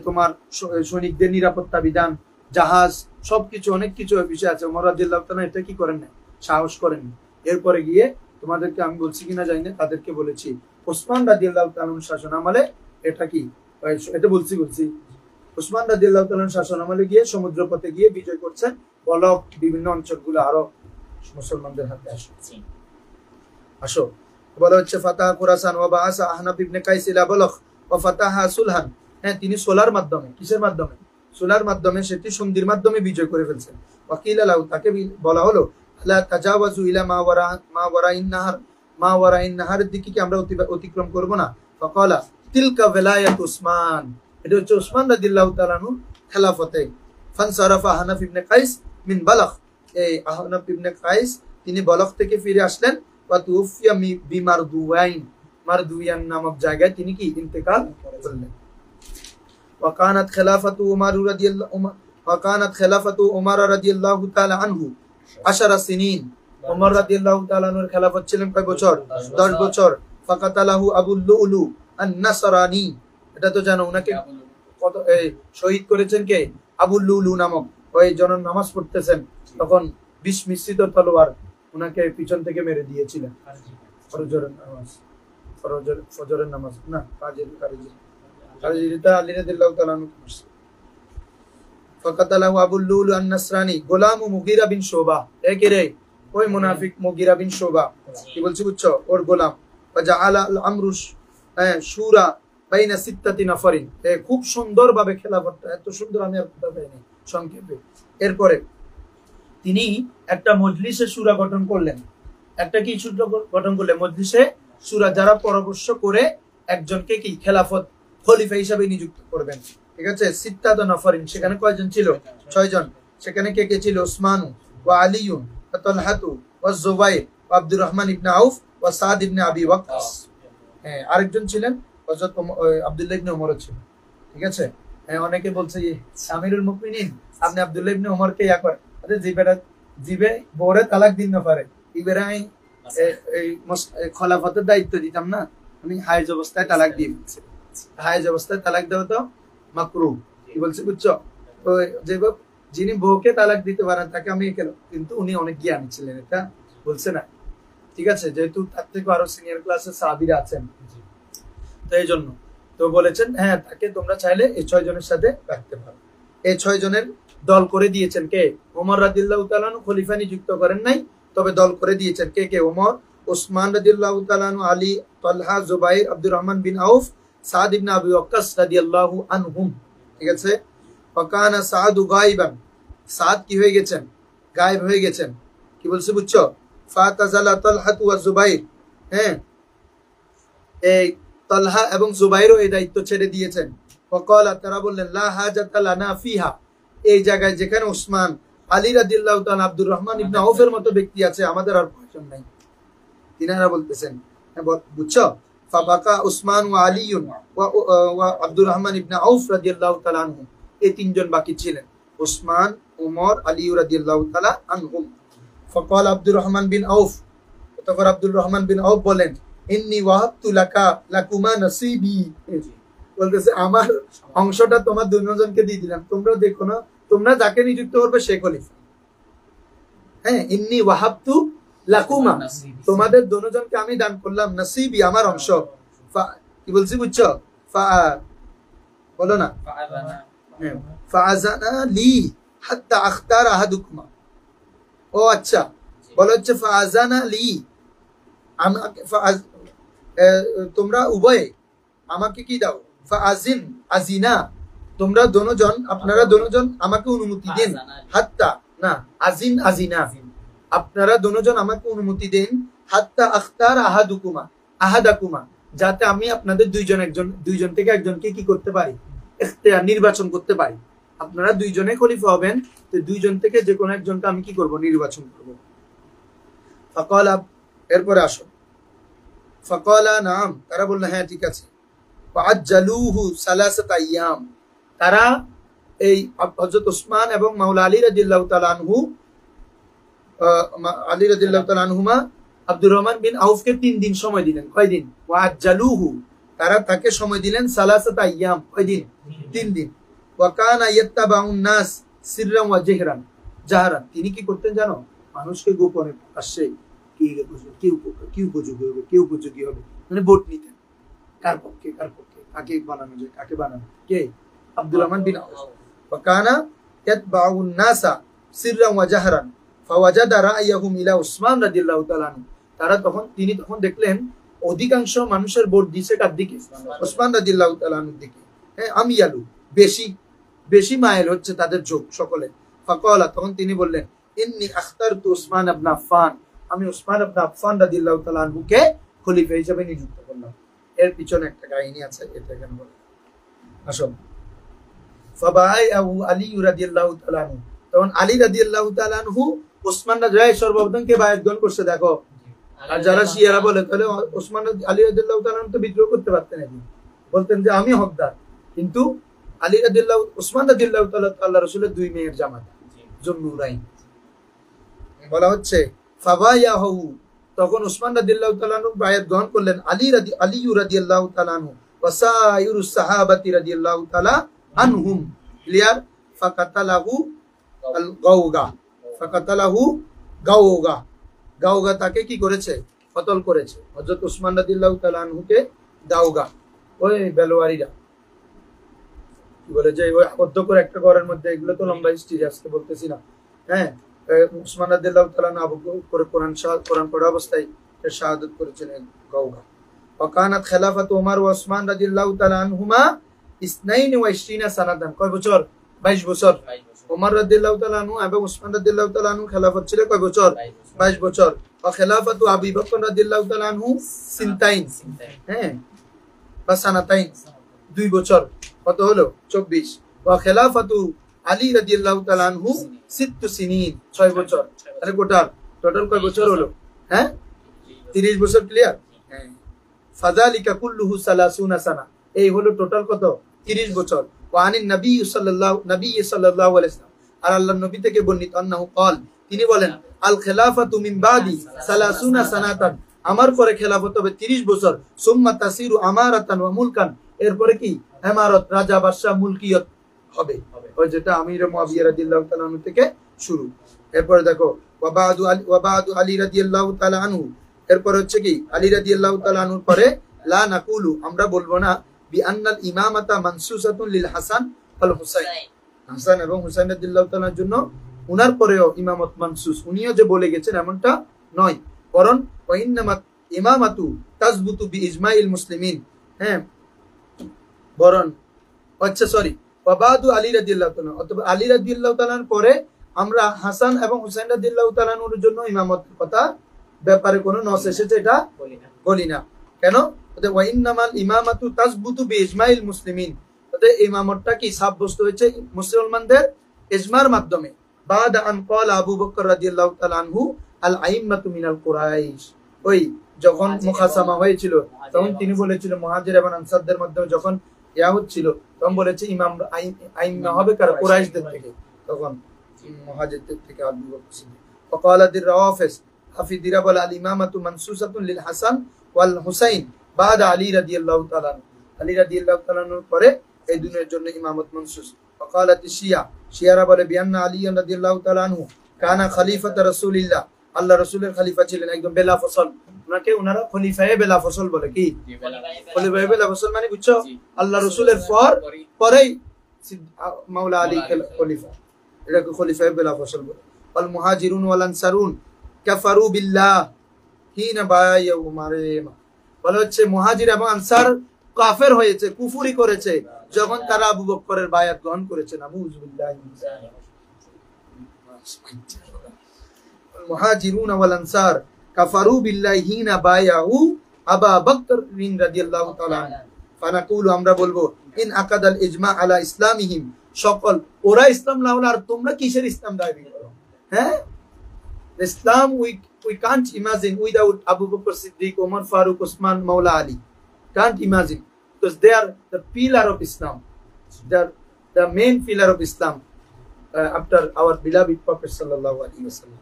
তোমার সৈনিকদের নিরাপত্তা বিধান, জাহাজ, সবকিছু, অনেক কিছু বিষয় আছে। ওমর রাদিয়াল্লাহু তাআলা এটা কি করেন না, সাহস করেন। এরপরে গিয়ে তোমাদেরকে আমি বলছি কিনা জানি না, তাদেরকে বলেছি ওসমান রাদিয়াল্লাহু তাআলার শাসন আমলে এটা কি, এটা বলছি ওসমান রাদিয়াল্লাহু তাআলার শাসন আমলে গিয়ে সমুদ্র পথে গিয়ে বিজয় করছেন, বলক বিভিন্ন অঞ্চলগুলো আরো মুসলমানদের হাতে আসছে। আসো, বলা হচ্ছে ফাতাহা খুরাসান ওয়া বাআসা আহনাফ ইবনে কাইস ইলা বলখ ওয়া ফাতাহা সুলহান, হ্যাঁ, তিনি সোলার মাধ্যমে, কিসের মাধ্যমে? সোলার মাধ্যমে, সেটি সন্ধির মাধ্যমে বিজয় করে ফেলছেন। ওয়াকিলা লাহু, তাকে বলা হলো, লা তাজাওয়াজু ইলা মা ওয়ারাইন নাহার, মা ওয়ারাইন নাহারের দিকে কি আমরা অতিক্রম করব না? ফাকালা তিলকা ওয়ালায়াত উসমান, এটা হচ্ছে উসমান রাদিয়াল্লাহু তাআলা আনহু খেলাফতে। ফানসারাফা আহনাফ ইবনে কাইস মিন বলখ, এই আহনাফ ইবনে কাইস তিনি বলখ থেকে ফিরে আসলেন। ওয়া তুফিয়া বিমারদুয়াইন, মারদুয়ান নামক জায়গায় তিনি কি ইন্তেকাল করলেন। وكانت خلافة عمر رضي الله تعالى عنه 10 سنين, ওমর রাদিয়াল্লাহু তাআলা আনহুর খেলাফত ছিলেন কয় বছর? 10 বছর। ফাকাতালাহু আবুল লুলু আন-নাসরানি, এটা তো জানো, উনাকে কত শহীদ করেছেন কে? আবুল লুলু নামক ওই জন নামাজ পড়তেছেন, তখন বিষ মিশ্রিত তলোয়ার উনাকে পিছন থেকে মেরে দিয়েছিলেন। ফজরের নামাজ, ফজরের নামাজ না, কাজীটা আলী রাদিয়াল্লাহু তাআলা আনহু করছে। ফাকাতালাহু আবুল লুলু আন-নাসরানি গোলাম মুগীরা বিন শুবা, একে রে ওই মুনাফিক মুগীরা বিন শুবা, কি বলছি বুঝছো, ওর গোলাম। ফাজাআলা আল-আমরু শুরা বাইনা সিত্তাতি নাফারিন, খুব সুন্দরভাবে খেলাফতটা, এত সুন্দর আমি আর কথা পাইনি সংক্ষেপে। এরপরে তিনি একটা মজলিসে সূরা গঠন করলেন। একটা কি সূরা গঠন করলেন? মজলিসে সূরা, যারা পরামর্শ করে একজনকে কি খেলাফত খলিফা হিসেবে নিযুক্ত করবেন। ঠিক আছে, সিত্তাতু নাফারিন, সেখানে কয়জন ছিল? 6 জন। সেখানে কে কে ছিল? উসমান ওয়া আলিয়ুন ওয়া তালহাতু ওয়া জুবাইর ওয়া আব্দুর রহমান ইবনে আউফ ওয়া সাদ ইবনে আবি ওয়াক্কাস। আরেকজন ছিলেন হযরত আব্দুল্লাহ ইবনে ওমর ছিল। ঠিক আছে, অনেকে বলছে আমিরুল মুমিনিন, আপনি আব্দুল্লাহ ইবনে ওমরকে ইয়া করেন, আরে জিবে বরে তালাক দিন না পারে, ইবেরাই এই খলাফতের দায়িত্ব দিতাম না, আমি হায়েজ অবস্থায় তালাক দিয়ে দিচ্ছি। হায়েজ অবস্থায় তালাক দেওয়া তো মাকরুহ, কি বলছে বুঝছো? তো যে যিনি বউকে তালাক দিতে পারেন তাকে আমি কেন, কিন্তু উনি অনেক জ্ঞানী ছিলেন, এটা বলছে না। ঠিক আছে, যেহেতু তার থেকে আরো সিনিয়র ক্লাসে সাহাবীরা আছেন, তো এই জন্য তো বলেছেন হ্যাঁ, তাকে তোমরা চাইলে এই 6 জনের সাথে রাখতে পারো। এই 6 জনের দল করে দিয়েছেন কে? ওমর রাদিয়াল্লাহু তাআলা আনহু খলিফা নিযুক্ত করেন নাই, তবে দল করে দিয়েছেন কে কে? ওমর, ওসমান রাদিয়াল্লাহু তাআলা আনহু, আলী, তালহা, জুবাইর, আব্দুর রহমান বিন আউফ, সাদ ইবনে আবি ওয়াক্কাস রাদিয়াল্লাহু আনহুম। ঠিক আছে, ফাকানা সাদু গায়বান, সাদ কি হয়ে গেছেন? গায়েব হয়ে গেছেন। কি বলছে বুঝছো? ফাতাজালা তালহাতু ওয়া জুবাইর, হ্যাঁ, এই তালহা এবং জুবাইরও এই দায়িত্ব ছেড়ে দিয়েছেন। ফাকালা, তারা বললেন লা হাজাতা লানা ফিহা, এই জায়গায় যেখানে উসমান, আলী রাদিয়াল্লাহু তাআলা, আব্দুর রহমান ইবনে আউফের মতো ব্যক্তি আছে, আমাদের আর প্রয়োজন নাই। তিনারা বলতেছেন, বুঝছো? ফাবাকা উসমান ওয়া আলীউন ওয়া আব্দুর রহমান ইবনে আউফ রাদিয়াল্লাহু তাআলা আনহু, এই 3 জন বাকি ছিলেন, উসমান, ওমর, আলী রাদিয়াল্লাহু তাআলা আনহুম। ফাকাল আব্দুর রহমান বিন আউফ, তখন আব্দুর রহমান বিন আউফ বলেন, ইন্নী ওয়াহাবতু লাকুমা নসিবি, বলতেছে আমার অংশটা তোমার দুজনকে দিয়ে দিলাম, তোমরা দেখো না, তোমরা যাকে নিযুক্ত করবে সে খলিফা। হ্যাঁ, ইন্নী ওয়াহাবতু লাকুমা, তোমাদের দুজনকে আমি দান করলাম, নসিবি, আমার অংশ। কি বলছি বুঝছো? বলো না, ফাআযানা লি হাত্তা আখতার আহাদুকুমা। ও আচ্ছা, বলো হচ্ছে ফাআযানা লি, আমাকে তোমরা উভয়ে আমাকে কি দাও? ফাআজিন, আজিনা, তোমরা দুজন, আপনারা দুজন আমাকে অনুমতি দেন। হাত্তা না, আজিন, আজিনা, আপনারা দুজন আমাকে অনুমতি দেন। হাত্তা আখতার আহাদুকুমা, আহাদাকুমা, যাতে আমি আপনাদের দুইজন থেকে একজনকে কি করতে পারি? ইখতিয়ার, নির্বাচন করতে পারি। আপনারা 2 জনে খলিফা হবেন, তো 2 জন থেকে যে কোনো একজনকে আমি কি করব? নির্বাচন করব। ফাকালা, এরপরে আসো, ফাকালা নাম, তারা বলল হ্যাঁ ঠিক আছে। ফাআজ্জালুহু সালাসাতা আইয়াম, তারা এই হযরত ওসমান এবং মাওলা আলী রাদিয়াল্লাহু তাআলা আনহু, আলী রাদিয়াল্লাহু তাআলা আনহুমা আব্দুর রহমান বিন আউফকে 3 দিন সময় দিলেন। কয় দিন? ওয়াজ্জালুহু, তারা তাকে সময় দিলেন সালাসাতা আইয়াম, কয় দিন? 3 দিন। ওয়া কানা ইয়াত্তাবাউন নাস সিররান ওয়া জাহরান, তিনি কি করতেন জানো? মানুষকে গোপনে প্রকাশ্যে কি উপযোগী হবে, মানে ভোট নিতেন, কার পক্ষে কাকে বানানো যায়, কাকে বানানো, কে? আব্দুর রহমান বিন আউফ। ওয়া কানা ইয়াতবাউন নাসা সিররান ওয়া জাহরান ফাওয়াজাদা রা'য়াহুম ইলা উসমান রাদিয়াল্লাহু তাআলা আনহু, তিনি তখন দেখলেন অধিকাংশ মানুষের ভোট দিছে কার দিকে? উসমান রাদিয়াল্লাহু তাআলা আনহুর দিকে। হ্যাঁ, আমিয়ালু, বেশি মাইল হচ্ছে তাদের যোগ সকলে। ফাকালা, তখন তিনি বললেন, ইন্নী আখতারতু উসমান ইবনে আফফান, আমি উসমান ইবনে আফফান রাদিয়াল্লাহু তাআলা আনহুকে খলিফা হিসেবে নিযুক্ত করলাম। এর পিছনে একটা কাহিনী আছে, এটা কেন বলে আসো। ফাবায়াহু আলী রাদিয়াল্লাহু তাআলা আনহু, তখন আলী রাদিয়াল্লাহু তাআলা আনহু উসমান রাদিয়াল্লাহু সর্বপ্রথম কে বায়াত গ্রহণ করছে দেখো। আর যারা শিয়ারা বলে তাহলে উসমান আলী রাদিয়াল্লাহু তাআলা আনহু তো বিদ্রোহ করতে পারতেন না, বলতেন যে আমি হকদার, কিন্তু আলী রাদিয়াল্লাহু, উসমান রাদিয়াল্লাহু তাআলা আল্লাহর রাসূলের 2 মেয়ের জামাতা জুন্নুরাইন। বলা হচ্ছে ফাবায়াহু, তখন উসমান রাদিয়াল্লাহু তাআলা আনহু বায়াত গ্রহণ করলেন, আলী রাদিয়াল্লাহু তাআলা আনহু ওয়া সাইরুস সাহাবাতি রাদিয়াল্লাহু তাআলা আনহুম। ক্লিয়ার? ফাকাতালাহু আল গাওগা, ফাকাতালাহু গাওগা, গাওগা তাকে কি করেছে? কতল করেছে। হযরত উসমান রাদিয়াল্লাহু তাআলা আনহুকে গাওগা, ওই বেলোয়ারিরা কি বলে যে ওই আবদ্ধ করে একটা ঘরের মধ্যে, এগুলো তো লম্বা হিস্ট্রি, আজকে বলতেছি না। হ্যাঁ, উসমান রাদিয়াল্লাহু তাআলা আনহু আবদ্ধ করে কোরআন পড়া অবস্থায় শাহাদাত করেছেন গাওগা। ওয়াকানাত খেলাফাতু ওমর ওয়া উসমান রাদিয়াল্লাহু তাআলা আনহুমা 22 সানাতান, কয় বছর? 22 বছর। ওমর রাদিয়াল্লাহু তাআলা আনহু এবং উসমান রাদিয়াল্লাহু তাআলা আনহু খেলাফত ছিল কয় বছর? 22 বছর। ওয়া খেলাফাতু আবু বকর রাদিয়াল্লাহু তাআলা আনহু সিনতাইন, হ্যাঁ, বা সানাতাইন, 2 বছর। কত হলো? 24। ওয়া খেলাফাতু আলী রাদিয়াল্লাহু তাআলা আনহু 6 সিনিন, 6 বছর। তাহলে টোটাল কয় বছর হলো? হ্যাঁ, 30 বছর। ক্লিয়ার? হ্যাঁ। ফাযালিকা কুল্লুহু 30 সানা, এই হলো টোটাল কত? 30 বছর। ওয়া আনিন নবী সাল্লাল্লাহু আলাইহি ওয়াসাল্লাম, আর আল্লাহর নবী থেকে বর্ণিত, আন্নাহু ক্বাল, তিনি বলেন, আল খেলাফাতু মিন বাদি 30 সানাতান, আমার পরে খেলাফত হবে 30 বছর। সুম্মা তাসিরু আমারাতান ওয়া মুলকান, এরপরে কি? ইমারত, রাজা, বাদশা, মুলকিয়ত হবে। ওই যেটা আমির মুআবিয়া রাদিয়াল্লাহু তাআলা আনহু থেকে শুরু। এরপরে দেখো ওয়া বাদু আলী রাদিয়াল্লাহু তাআলা আনহু, এরপর হচ্ছে কি? আলী রাদিয়াল্লাহু তাআলা আনহুর পরে লা নাকুলু, আমরা বলবো না, বি আন্নাল ইমামাতা মানসুসাতুন লিল হাসান ওয়াল হুসাইন, হাসান এবং হুসাইন রাদিয়াল্লাহু তাআলার জন্য উনার পরেও ইমামত মানসুস, উনিও যে বলে গেছেন এমনটা নয়, বরং ওয়া ইন্নামা ইমামাতু তাসবুতু বি ইজমাইল মুসলিমিন। হ্যাঁ, বরং আচ্ছা সরি, ওয়া বাদু আলী রাদিয়াল্লাহু তাআলা, অথবা আলী রাদিয়াল্লাহু তাআলার পরে আমরা হাসান এবং হুসাইন রাদিয়াল্লাহু তাআলার জন্য ইমামতের কথা ব্যাপারে কোনো নস এসেছে এটা বলি না। কেন? ওয়া ইন্নামাল ইমামাতু তাসবুতু বি ইজমাইল মুসলিমিন, ওদের ইমামতটা কি সাব্যস্ত হয়েছে মুসলমানদের ইজমার মাধ্যমে। বাদ আন ক্বালা আবু বকর রাদিয়াল্লাহু তাআলা আনহু আল আইম্মাতু মিনাল কুরাইশ, ওই যখন মুখাসামা হয়েছিল তখন তিনি বলেছিল মুহাজির এবং আনসারদের মধ্যে যখন ইয়া হচ্ছিল তখন বলেছে ইমাম আইম্মা হবে কারা? কুরাইশদের থেকে, তখন মুহাজিরদের থেকে আবু বকর সিদ্দিক। ওয়াকালাদির রাওয়াফিস, হাফিদিরা বলে আল ইমামাতু মানসুসাতুন লিল হাসান ওয়াল হুসাইন বাদা আলী রাদিয়াল্লাহু তাআলা, আলী রাদিয়াল্লাহু তাআলার পরে এই দুইয়ের জন্য ইমামত মানসুস। ওয়াকালাতি শিয়া, শিয়ারা বলে বিআন্না আলী রাদিয়াল্লাহু তাআলা আনহু কানা খলিফাতা রাসূলিল্লাহ, আল্লাহ রাসূলের খলিফা ছিলেন একদম বেলা ফসল, ওনাকে ওনারা খলিফায়ে বেলা ফসল বলে। কি খলিফায়ে বেলা ফসল মানে? বুঝছো? আল্লাহ রাসূলের পরেই মাওলা আলী খলিফা, এটাকে খলিফায়ে বেলা ফসল বলে। আল মুহাজিরুন ওয়াল আনসারুন কাফারু বিল্লাহ হিনা বায়াউ মারিমা, বলা হচ্ছে মুহাজির এবং আনসার কাফের হয়েছে, কুফরি করেছে যখন তারা আবু বকরের বায়াত গ্রহণ করেছে। নাউযুবিল্লাহি মিন যালিক। মুহাজিরুন ওয়াল আনসার কাফারু বিল্লাহি হিনা বায়াউ আবু বকর রাদিয়াল্লাহু তাআলা আনহু, ফানাকুলু, আমরা বলবো, ইন আকাদাল ইজমা আলা ইসলামিহিম, সকল ওরা ইসলাম না হলে আর তোমরা কিসের ইসলাম দাবি করো? হ্যাঁ, ইসলাম we can't imagine without Abu Bakr Siddiq, Umar Farooq, Usman, Maula Ali. Can't imagine, because they are the pillar of Islam. They are the main pillar of Islam after our beloved Prophet sallallahu alaihi wasallam.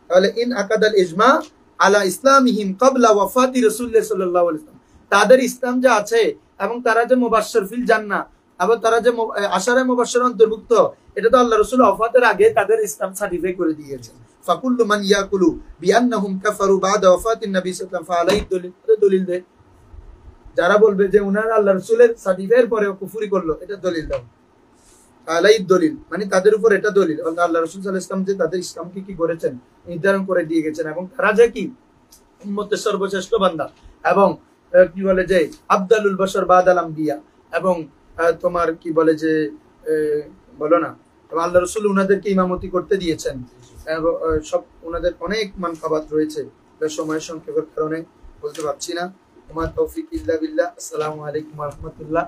তাহলে in আকাদাল ইজমা আলা ইসলামিহিম ক্বাবলা ওয়াফাতি রাসূলুল্লাহ সাল্লাল্লাহু আলাইহি ওয়াসাল্লাম, তাদের ইসলাম যে আছে এবং তারা যে মুবাশশির ফিল জান্নাহ, আবার তারা যে আশারে মুবাশশির অন্তর্ভুক্ত, এটা তো আল্লাহ রাসূল ওয়াফাতের আগে তাদের ইসলাম সার্টিফাই করে দিয়েছেন। ফাকুল্লু মান ইয়াকুলু বিআন্নাহুম কাফারু বাদা ওয়াফাতিন নবী সাল্লাল্লাহু আলাইহি ওয়াসাল্লাম, ফালাইহি দলিল দে, যারা বলবে যে উনার আল্লাহ রাসূলের সার্টিফাইয়ের পরেও কুফরি করলো, এটা দলিল দাও। আলাইহি দলিল মানে তাদের উপর এটা দলিল, আল্লাহ রাসূল সাল্লাল্লাহু আলাইহি ওয়াসাল্লাম যে তাদের ইসলামকে কি করেছেন, নির্ধারণ করে দিয়ে গেছেন, এবং তারা যে কি উম্মতের সর্বশ্রেষ্ঠ বান্দা, এবং কি বলে যে আফদালুল বাশার বাদাল আম্বিয়া, এবং তোমার কি বলে যে বলো না, আল্লাহ রাসূল উনাদেরকে ইমামতি করতে দিয়েছেন, সব উনাদের অনেক মানকাবাত রয়েছে, সময়ের সংক্ষেপের কারণে বলতে পারছি না। ওমা তৌফিক ইল্লা বিল্লাহ। আসসালামু আলাইকুম ওয়া রাহমাতুল্লাহ।